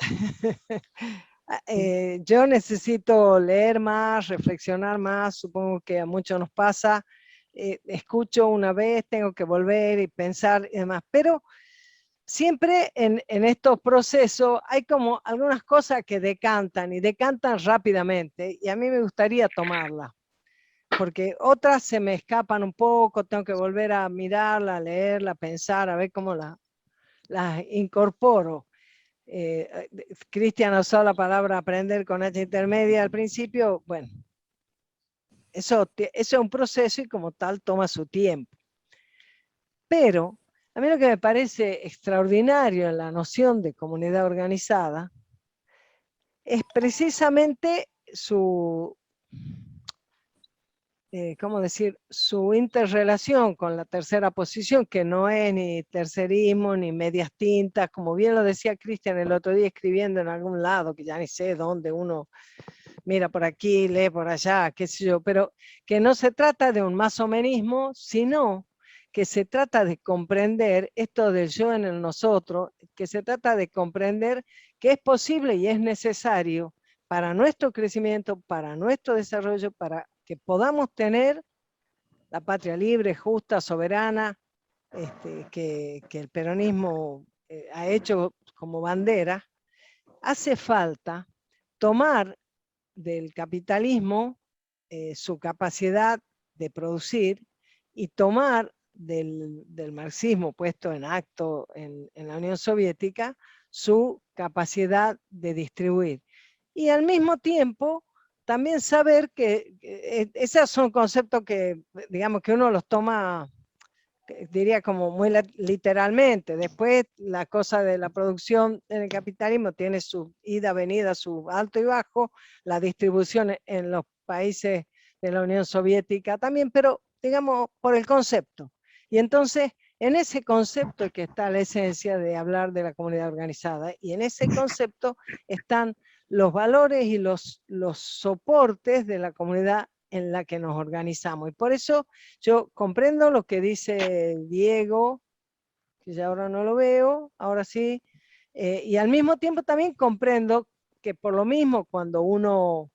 Yo necesito leer más, reflexionar más, supongo que a muchos nos pasa. Escucho una vez, tengo que volver y pensar y demás, pero siempre en estos procesos hay como algunas cosas que decantan y decantan rápidamente y a mí me gustaría tomarlas, porque otras se me escapan un poco, tengo que volver a mirarla, a leerla, a pensar, a ver cómo las incorporo. Cristian usó la palabra aprender con H intermedia al principio. Bueno, eso es un proceso y como tal toma su tiempo. Pero a mí lo que me parece extraordinario en la noción de comunidad organizada es precisamente su, ¿cómo decir?, su interrelación con la tercera posición, que no es ni tercerismo ni medias tintas, como bien lo decía Cristian el otro día escribiendo en algún lado, que ya ni sé dónde uno mira por aquí, lee por allá, qué sé yo, pero que no se trata de un masomenismo, sino que se trata de comprender esto del yo en el nosotros, que se trata de comprender que es posible y es necesario para nuestro crecimiento, para nuestro desarrollo, para que podamos tener la patria libre, justa, soberana, que el peronismo ha hecho como bandera. Hace falta tomar del capitalismo su capacidad de producir y tomar del marxismo puesto en acto en la Unión Soviética su capacidad de distribuir. Y al mismo tiempo también saber que esos son conceptos que, digamos, que uno los toma, diría como muy literalmente. Después la cosa de la producción en el capitalismo tiene su ida, venida, su alto y bajo, la distribución en los países de la Unión Soviética también, pero digamos por el concepto. Y entonces en ese concepto es que está la esencia de hablar de la comunidad organizada, y en ese concepto están los valores y los soportes de la comunidad en la que nos organizamos. Y por eso yo comprendo lo que dice Diego, que ya ahora no lo veo, ahora sí, y al mismo tiempo también comprendo que por lo mismo cuando uno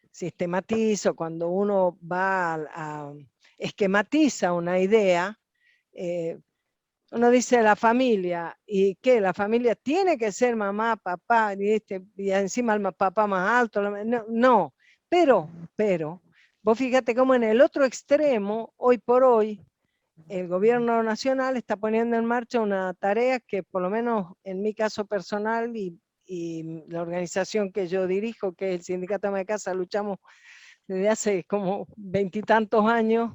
sistematiza, cuando uno va a esquematiza una idea, uno dice la familia, ¿y qué? La familia tiene que ser mamá, papá, y encima el papá más alto. No, pero, vos fíjate cómo en el otro extremo, hoy por hoy, el gobierno nacional está poniendo en marcha una tarea que por lo menos en mi caso personal y la organización que yo dirijo, que es el Sindicato de Casa, luchamos desde hace como 20 y tantos años,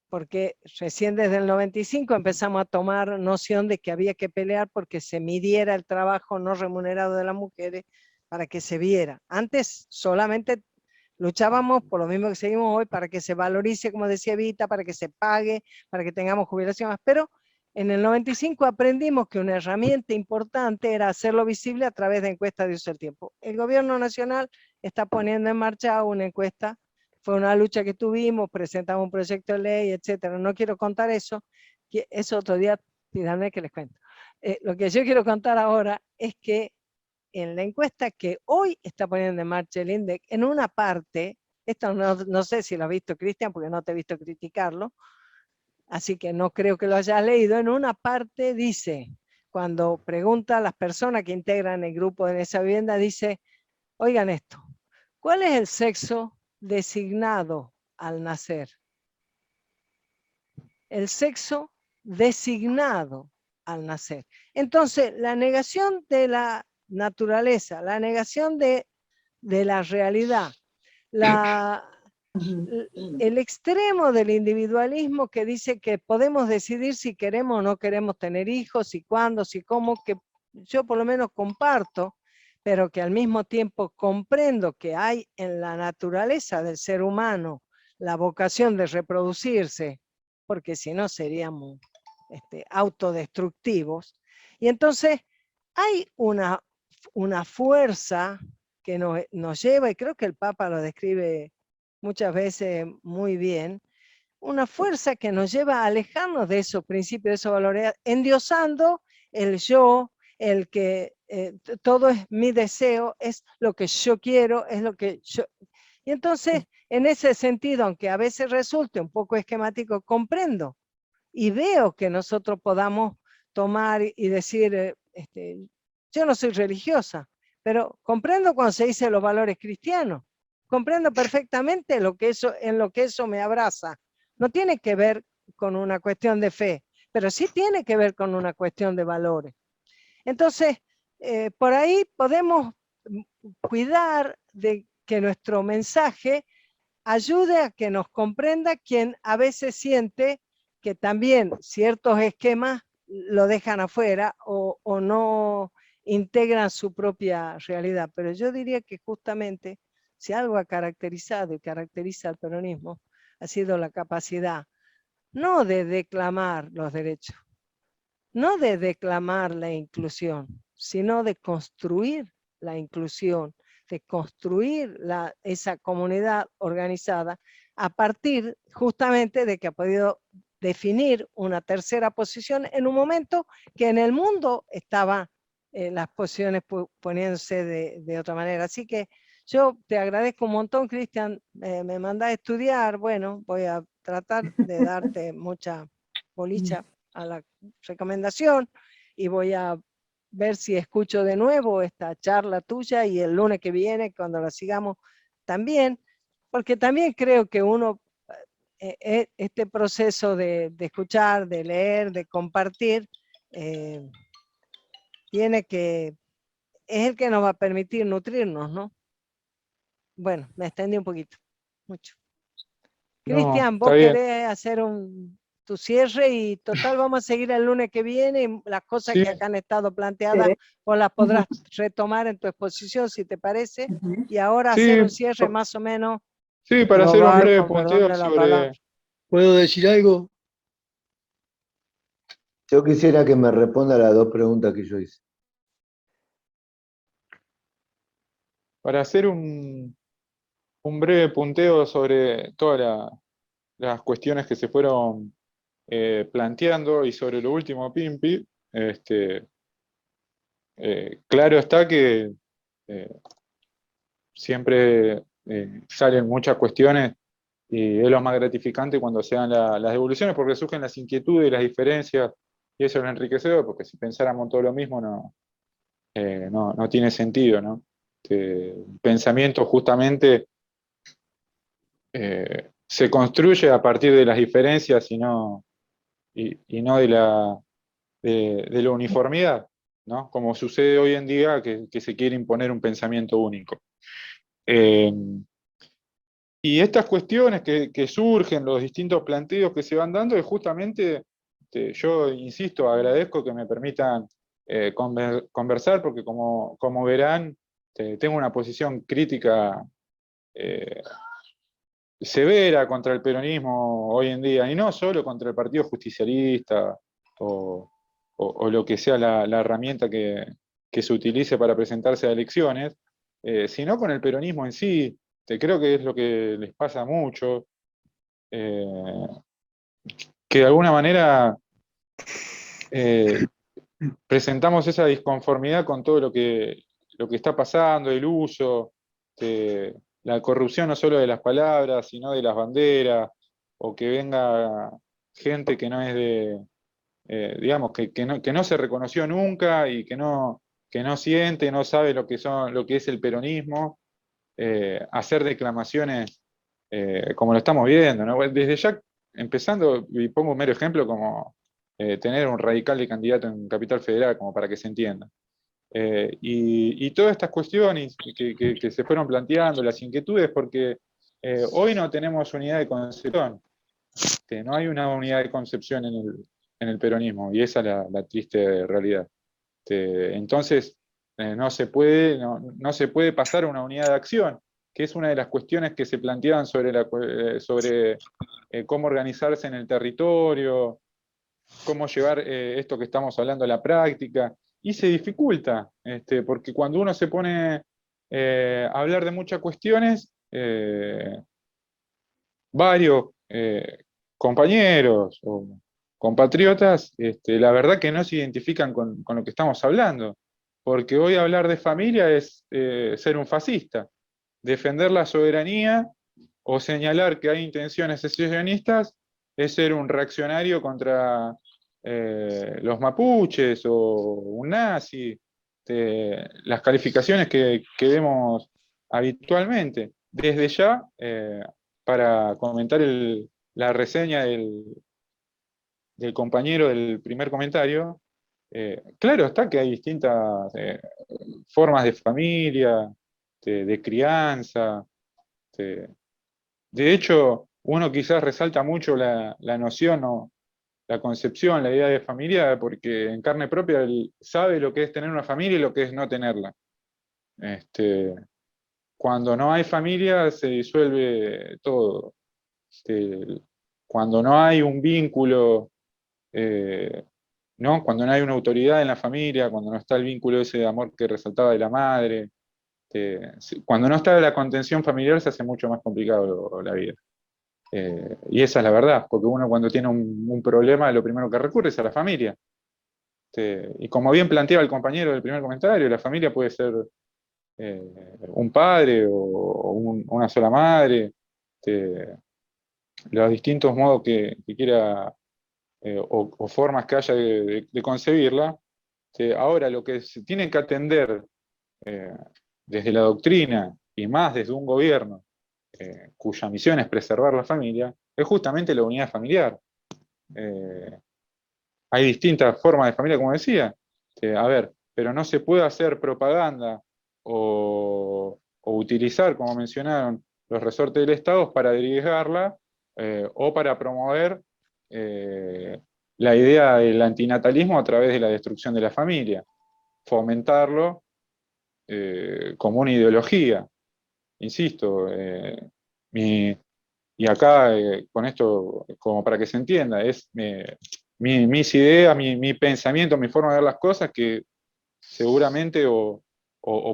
porque recién desde el 95 empezamos a tomar noción de que había que pelear porque se midiera el trabajo no remunerado de las mujeres para que se viera. Antes solamente luchábamos por lo mismo que seguimos hoy, para que se valorice, como decía Evita, para que se pague, para que tengamos jubilaciones, pero en el 95 aprendimos que una herramienta importante era hacerlo visible a través de encuestas de uso del tiempo. El gobierno nacional está poniendo en marcha una encuesta. Fue una lucha que tuvimos, presentamos un proyecto de ley, etcétera. No quiero contar eso, que eso otro día, díganme que les cuento. Lo que yo quiero contar ahora es que en la encuesta que hoy está poniendo en marcha el INDEC, en una parte, esto no sé si lo has visto, Cristian, porque no te he visto criticarlo, así que no creo que lo hayas leído, en una parte dice, cuando pregunta a las personas que integran el grupo de esa vivienda, dice, oigan esto, ¿cuál es el sexo designado al nacer? El sexo designado al nacer. Entonces, la negación de la naturaleza, la negación de la realidad, el extremo del individualismo que dice que podemos decidir si queremos o no queremos tener hijos, si cuándo, si cómo, que yo por lo menos comparto, pero que al mismo tiempo comprendo que hay en la naturaleza del ser humano la vocación de reproducirse, porque si no seríamos autodestructivos. Y entonces hay una fuerza que nos lleva, y creo que el Papa lo describe muchas veces muy bien, una fuerza que nos lleva a alejarnos de esos principios, de esos valores, endiosando el yo, el que todo es mi deseo, es lo que yo quiero, es lo que yo... Y entonces, en ese sentido, aunque a veces resulte un poco esquemático, comprendo y veo que nosotros podamos tomar y decir, yo no soy religiosa, pero comprendo cuando se dice los valores cristianos, comprendo perfectamente en lo que eso me abraza. No tiene que ver con una cuestión de fe, pero sí tiene que ver con una cuestión de valores. Entonces, por ahí podemos cuidar de que nuestro mensaje ayude a que nos comprenda quien a veces siente que también ciertos esquemas lo dejan afuera o no integran su propia realidad. Pero yo diría que justamente si algo ha caracterizado y caracteriza al peronismo ha sido la capacidad no de declamar los derechos, no de declamar la inclusión, sino de construir la inclusión, de construir esa comunidad organizada a partir justamente de que ha podido definir una tercera posición en un momento que en el mundo estaba las posiciones poniéndose de otra manera. Así que yo te agradezco un montón, Cristian, me mandás a estudiar, bueno, voy a tratar de darte mucha bolicha a la recomendación y voy a ver si escucho de nuevo esta charla tuya y el lunes que viene, cuando la sigamos también, porque también creo que uno, este proceso de escuchar, de leer, de compartir, tiene que, es el que nos va a permitir nutrirnos, ¿no? Bueno, me extendí un poquito, mucho. No, Cristian, vos está bien. querés hacer tu cierre y total vamos a seguir el lunes que viene y las cosas Sí. que acá han estado planteadas vos las podrás retomar en tu exposición si te parece y ahora Sí, hacer un cierre más o menos sí, para hacer un global, breve con perdón punteo de la sobre... palabra. ¿Puedo decir algo? Yo quisiera que me responda las dos preguntas que yo hice. Para hacer un breve punteo sobre todas las cuestiones que se fueron planteando y sobre lo último, Pimpi, claro está que siempre salen muchas cuestiones y es lo más gratificante cuando se dan las devoluciones porque surgen las inquietudes y las diferencias y eso es lo enriquecedor porque si pensáramos todo lo mismo no tiene sentido, ¿no? El pensamiento justamente se construye a partir de las diferencias y no de la uniformidad, ¿no? Como sucede hoy en día que se quiere imponer un pensamiento único. Y estas cuestiones que surgen, los distintos planteos que se van dando, es justamente, yo insisto, agradezco que me permitan conversar, porque como verán, tengo una posición crítica severa contra el peronismo hoy en día, y no solo contra el Partido Justicialista o lo que sea la herramienta que se utilice para presentarse a elecciones, sino con el peronismo en sí. Creo que es lo que les pasa mucho, que de alguna manera presentamos esa disconformidad con todo lo que está pasando, el uso, la corrupción no solo de las palabras, sino de las banderas, o que venga gente que no es digamos, que no se reconoció nunca y que no siente, no sabe lo que es el peronismo, hacer declamaciones como lo estamos viendo, ¿no? Desde ya, empezando, y pongo un mero ejemplo como tener un radical de candidato en Capital Federal, como para que se entienda. Y todas estas cuestiones que se fueron planteando, las inquietudes, porque hoy no tenemos unidad de concepción, no hay una unidad de concepción en el peronismo, y esa es la triste realidad. Entonces, no se puede pasar a una unidad de acción, que es una de las cuestiones que se planteaban sobre cómo organizarse en el territorio, cómo llevar esto que estamos hablando a la práctica, y se dificulta, porque cuando uno se pone a hablar de muchas cuestiones, varios compañeros o compatriotas, la verdad que no se identifican con lo que estamos hablando, porque hoy hablar de familia es ser un fascista, defender la soberanía o señalar que hay intenciones secesionistas es ser un reaccionario contra los mapuches o un nazi, las calificaciones que vemos habitualmente. Desde ya, para comentar la reseña del compañero del primer comentario, claro está que hay distintas formas de familia, de crianza. De hecho, uno quizás resalta mucho la noción o la concepción, la idea de familia, porque en carne propia él sabe lo que es tener una familia y lo que es no tenerla. Cuando no hay familia se disuelve todo. Cuando no hay un vínculo, ¿no? Cuando no hay una autoridad en la familia, cuando no está el vínculo ese de amor que resaltaba de la madre, cuando no está la contención familiar se hace mucho más complicado la vida. Y esa es la verdad, porque uno cuando tiene un problema lo primero que recurre es a la familia. Y como bien planteaba el compañero del primer comentario, la familia puede ser un padre o una sola madre, los distintos modos que quiera o formas que haya de concebirla. Ahora, lo que se tiene que atender desde la doctrina y más desde un gobierno cuya misión es preservar la familia, es justamente la unidad familiar. Hay distintas formas de familia, como decía, a ver, pero no se puede hacer propaganda o utilizar, como mencionaron, los resortes del Estado para dirigarla o para promover la idea del antinatalismo a través de la destrucción de la familia, fomentarlo como una ideología. Insisto, y acá con esto, como para que se entienda, es mis ideas, mi pensamiento, mi forma de ver las cosas que seguramente o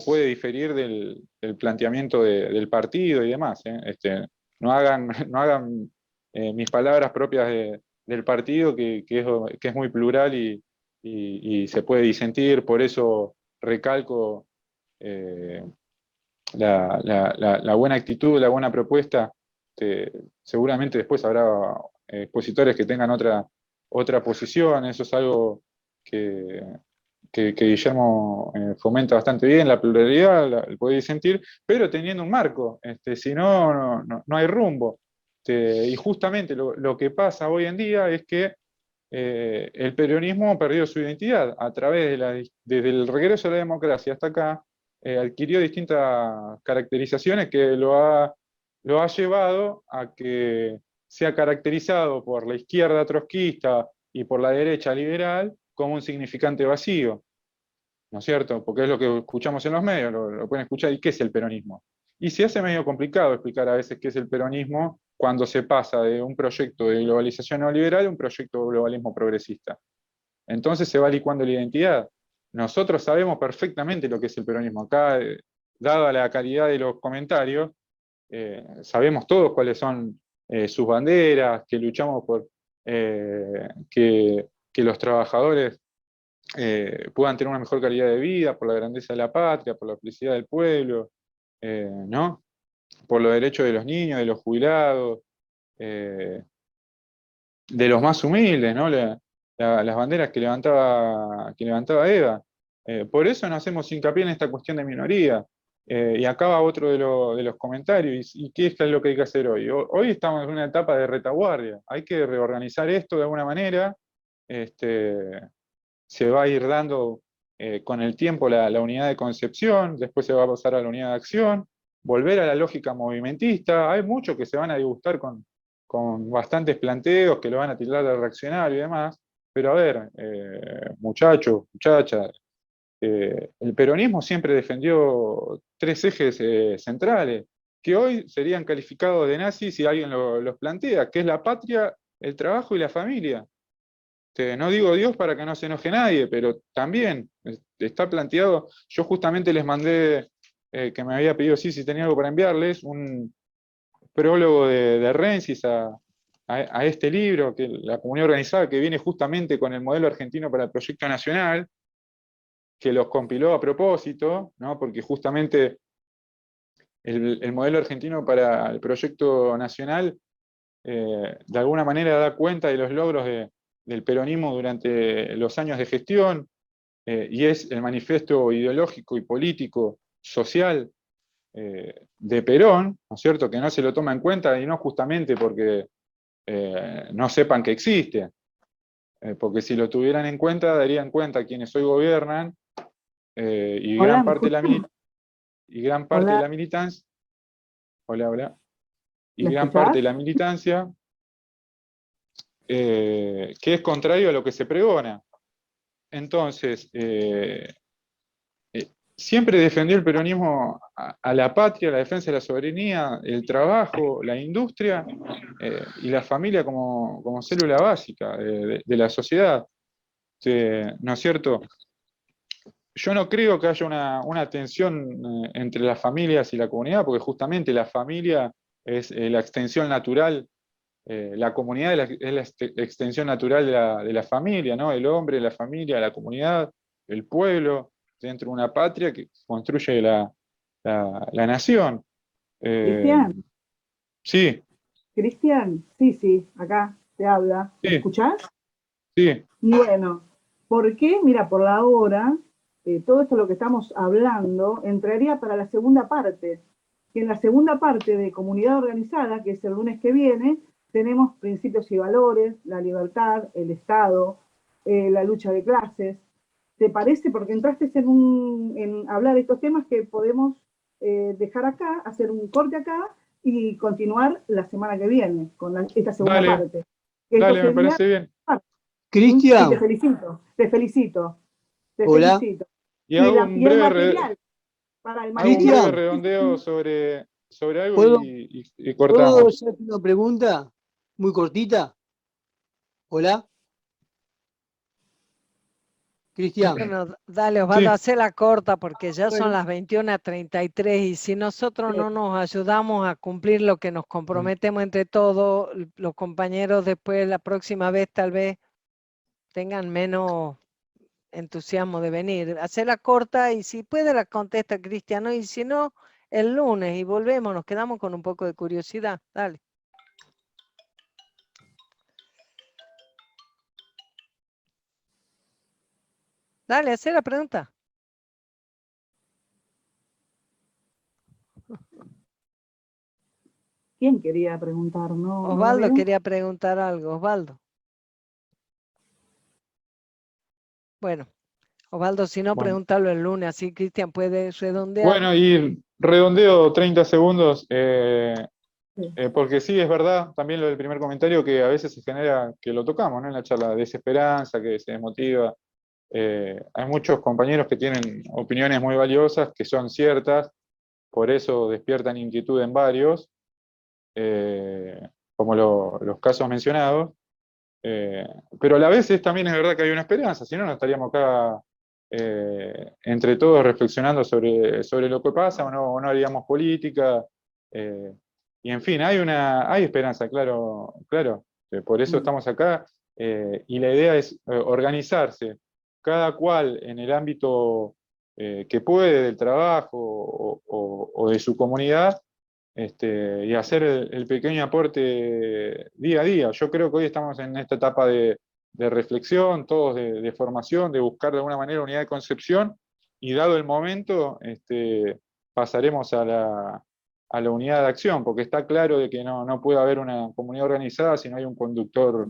puede diferir del planteamiento del partido y demás. No hagan, no hagan mis palabras propias del partido, que es muy plural y se puede disentir, por eso recalco la buena actitud, la buena propuesta. Seguramente después habrá expositores que tengan otra posición, eso es algo que Guillermo fomenta bastante bien, la pluralidad, el poder disentir, pero teniendo un marco, si no, no hay rumbo. Y justamente lo que pasa hoy en día es que el peronismo ha perdido su identidad a través desde el regreso a la democracia hasta acá, adquirió distintas caracterizaciones que lo ha llevado a que sea caracterizado por la izquierda trotskista y por la derecha liberal como un significante vacío, ¿no es cierto? Porque es lo que escuchamos en los medios, lo pueden escuchar. ¿Y qué es el peronismo? Y se hace medio complicado explicar a veces qué es el peronismo cuando se pasa de un proyecto de globalización neoliberal a un proyecto de globalismo progresista. Entonces se va licuando la identidad. Nosotros sabemos perfectamente lo que es el peronismo. Acá, dada la calidad de los comentarios, sabemos todos cuáles son sus banderas, que luchamos por que los trabajadores puedan tener una mejor calidad de vida, por la grandeza de la patria, por la felicidad del pueblo, ¿no? Por los derechos de los niños, de los jubilados, de los más humildes, ¿no? Las banderas que levantaba Eva. Por eso no hacemos hincapié en esta cuestión de minoría. Y acá va otro de los comentarios. ¿Y qué es lo que hay que hacer hoy? Hoy estamos en una etapa de retaguardia. Hay que reorganizar esto de alguna manera. Se va a ir dando con el tiempo la unidad de concepción, después se va a pasar a la unidad de acción, volver a la lógica movimentista. Hay muchos que se van a disgustar con bastantes planteos, que lo van a tildar de reaccionario y demás, pero a ver, muchachos, muchachas, el peronismo siempre defendió tres ejes centrales, que hoy serían calificados de nazis si alguien los plantea, que es la patria, el trabajo y la familia. No digo Dios para que no se enoje nadie, pero también está planteado. Yo justamente les mandé, que me había pedido si tenía algo para enviarles, un prólogo de Rensis a este libro, que la comunidad organizada, que viene justamente con el modelo argentino para el proyecto nacional, que los compiló a propósito, ¿no? Porque justamente el modelo argentino para el proyecto nacional de alguna manera da cuenta de los logros del peronismo durante los años de gestión, y es el manifiesto ideológico y político, social de Perón, ¿no es cierto?, que no se lo toma en cuenta, y no justamente porque no sepan que existe, porque si lo tuvieran en cuenta, darían cuenta quienes hoy gobiernan, y Hola, gran parte de Hola. la militancia, y ¿Me gran escuchás? parte de la militancia, que es contrario a lo que se pregona. Entonces, siempre defendió el peronismo a la patria, la defensa de la soberanía, el trabajo, la industria y la familia como célula básica de la sociedad. ¿No es cierto? Yo no creo que haya una tensión entre las familias y la comunidad, porque justamente la familia es la extensión natural la comunidad es la extensión natural de la familia, ¿no? El hombre, la familia, la comunidad, el pueblo, dentro de una patria que construye la nación. Cristian, Sí, Cristian, sí, acá te habla. ¿Me sí, escuchás? sí. Bueno, ¿por qué? Mira, por la hora, todo esto lo que estamos hablando entraría para la segunda parte. Que en la segunda parte de comunidad organizada, que es el lunes que viene, tenemos principios y valores, la libertad, el Estado, la lucha de clases. ¿Te parece? Porque entraste en hablar de estos temas que podemos dejar acá, hacer un corte acá y continuar la semana que viene con esta segunda Dale, parte. Esto dale, me sería... parece bien. Sí, Cristian, te felicito, te felicito, te hola. felicito. Y hago un Y el breve, material, para el hago un breve material. redondeo sobre algo ¿Puedo, y ¿puedo cortamos. hacerte una pregunta muy cortita? Hola, Cristian. Bueno, dale Osvaldo, Sí, hacela corta porque ya son Bueno, las 21:33 y si nosotros no nos ayudamos a cumplir lo que nos comprometemos entre todos, los compañeros después la próxima vez tal vez tengan menos entusiasmo de venir. Hacela corta y si puede la contesta Cristiano y si no, el lunes y volvemos, nos quedamos con un poco de curiosidad. Dale. Dale, haz la pregunta. ¿Quién quería preguntar? No, no Osvaldo veo. quería preguntar algo. Osvaldo. Bueno, Osvaldo, si no, bueno. pregúntalo el lunes, así Cristian puede redondear. Bueno, y redondeo 30 segundos, Sí. porque sí, es verdad, también lo del primer comentario, que a veces se genera, que lo tocamos, ¿no? En la charla, desesperanza, que se desmotiva. Hay muchos compañeros que tienen opiniones muy valiosas, que son ciertas, por eso despiertan inquietud en varios, como los casos mencionados, pero a la vez también es verdad que hay una esperanza, si no, no estaríamos acá entre todos reflexionando sobre lo que pasa, o no haríamos política, y en fin, hay esperanza, claro, claro, por eso estamos acá, y la idea es organizarse, cada cual en el ámbito que puede del trabajo o de su comunidad, y hacer el pequeño aporte día a día. Yo creo que hoy estamos en esta etapa de reflexión, todos de formación, de buscar de alguna manera unidad de concepción, y dado el momento, pasaremos a la unidad de acción, porque está claro de que no puede haber una comunidad organizada si no hay un conductor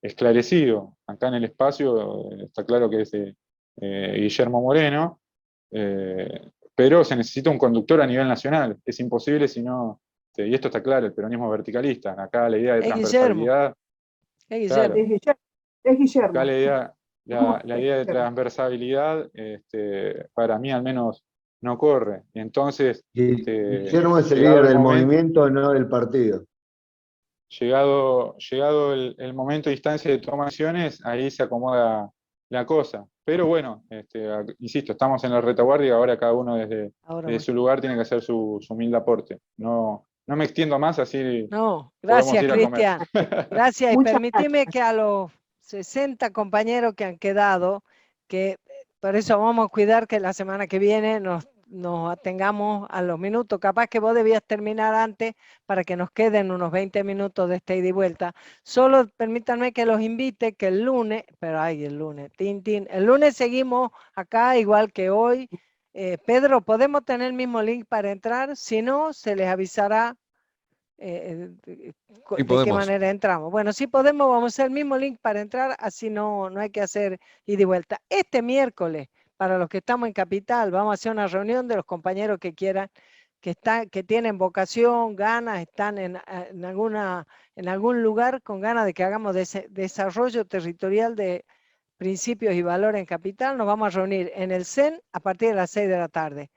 esclarecido. Acá en el espacio está claro que es Guillermo Moreno, pero se necesita un conductor a nivel nacional. Es imposible si no, y esto está claro, el peronismo verticalista. Acá la idea de Es Guillermo. transversalidad, Es Guillermo. claro, Es Guillermo. Es Guillermo. acá la No, idea de transversalidad, para mí al menos, no corre. Y entonces, Guillermo es el llegado líder el del momento, movimiento, no del partido. llegado el momento de instancia de toma de acciones, ahí se acomoda la cosa. Pero bueno, insisto, estamos en la retaguardia, ahora cada uno desde su lugar tiene que hacer su humilde aporte. No me extiendo más, así No, podemos gracias ir a comer. Cristian. Gracias y muchas permitime gracias. que a los 60 compañeros que han quedado, que por eso vamos a cuidar que la semana que viene nos atengamos a los minutos. Capaz que vos debías terminar antes para que nos queden unos 20 minutos de ida y vuelta. Solo permítanme que los invite que el lunes, pero ay, el lunes, el lunes seguimos acá igual que hoy. Pedro, ¿podemos tener el mismo link para entrar? Si no, se les avisará de qué manera entramos. Bueno, si podemos, vamos a hacer el mismo link para entrar, así no hay que hacer ida y vuelta. Este miércoles, para los que estamos en Capital, vamos a hacer una reunión de los compañeros que quieran, que tienen vocación, ganas, están en algún lugar con ganas de que hagamos desarrollo territorial de principios y valores en Capital. Nos vamos a reunir en el CEN a partir de las 6 de la tarde.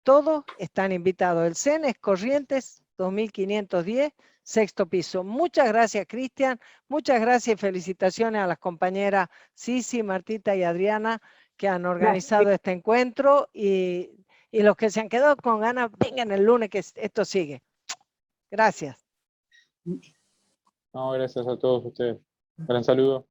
Todos están invitados. El CEN es Corrientes 2510, sexto piso. Muchas gracias, Cristian. Muchas gracias y felicitaciones a las compañeras Sisi, Martita y Adriana que han organizado este encuentro y los que se han quedado con ganas, vengan el lunes que esto sigue. Gracias. No, gracias a todos ustedes. Gran saludo.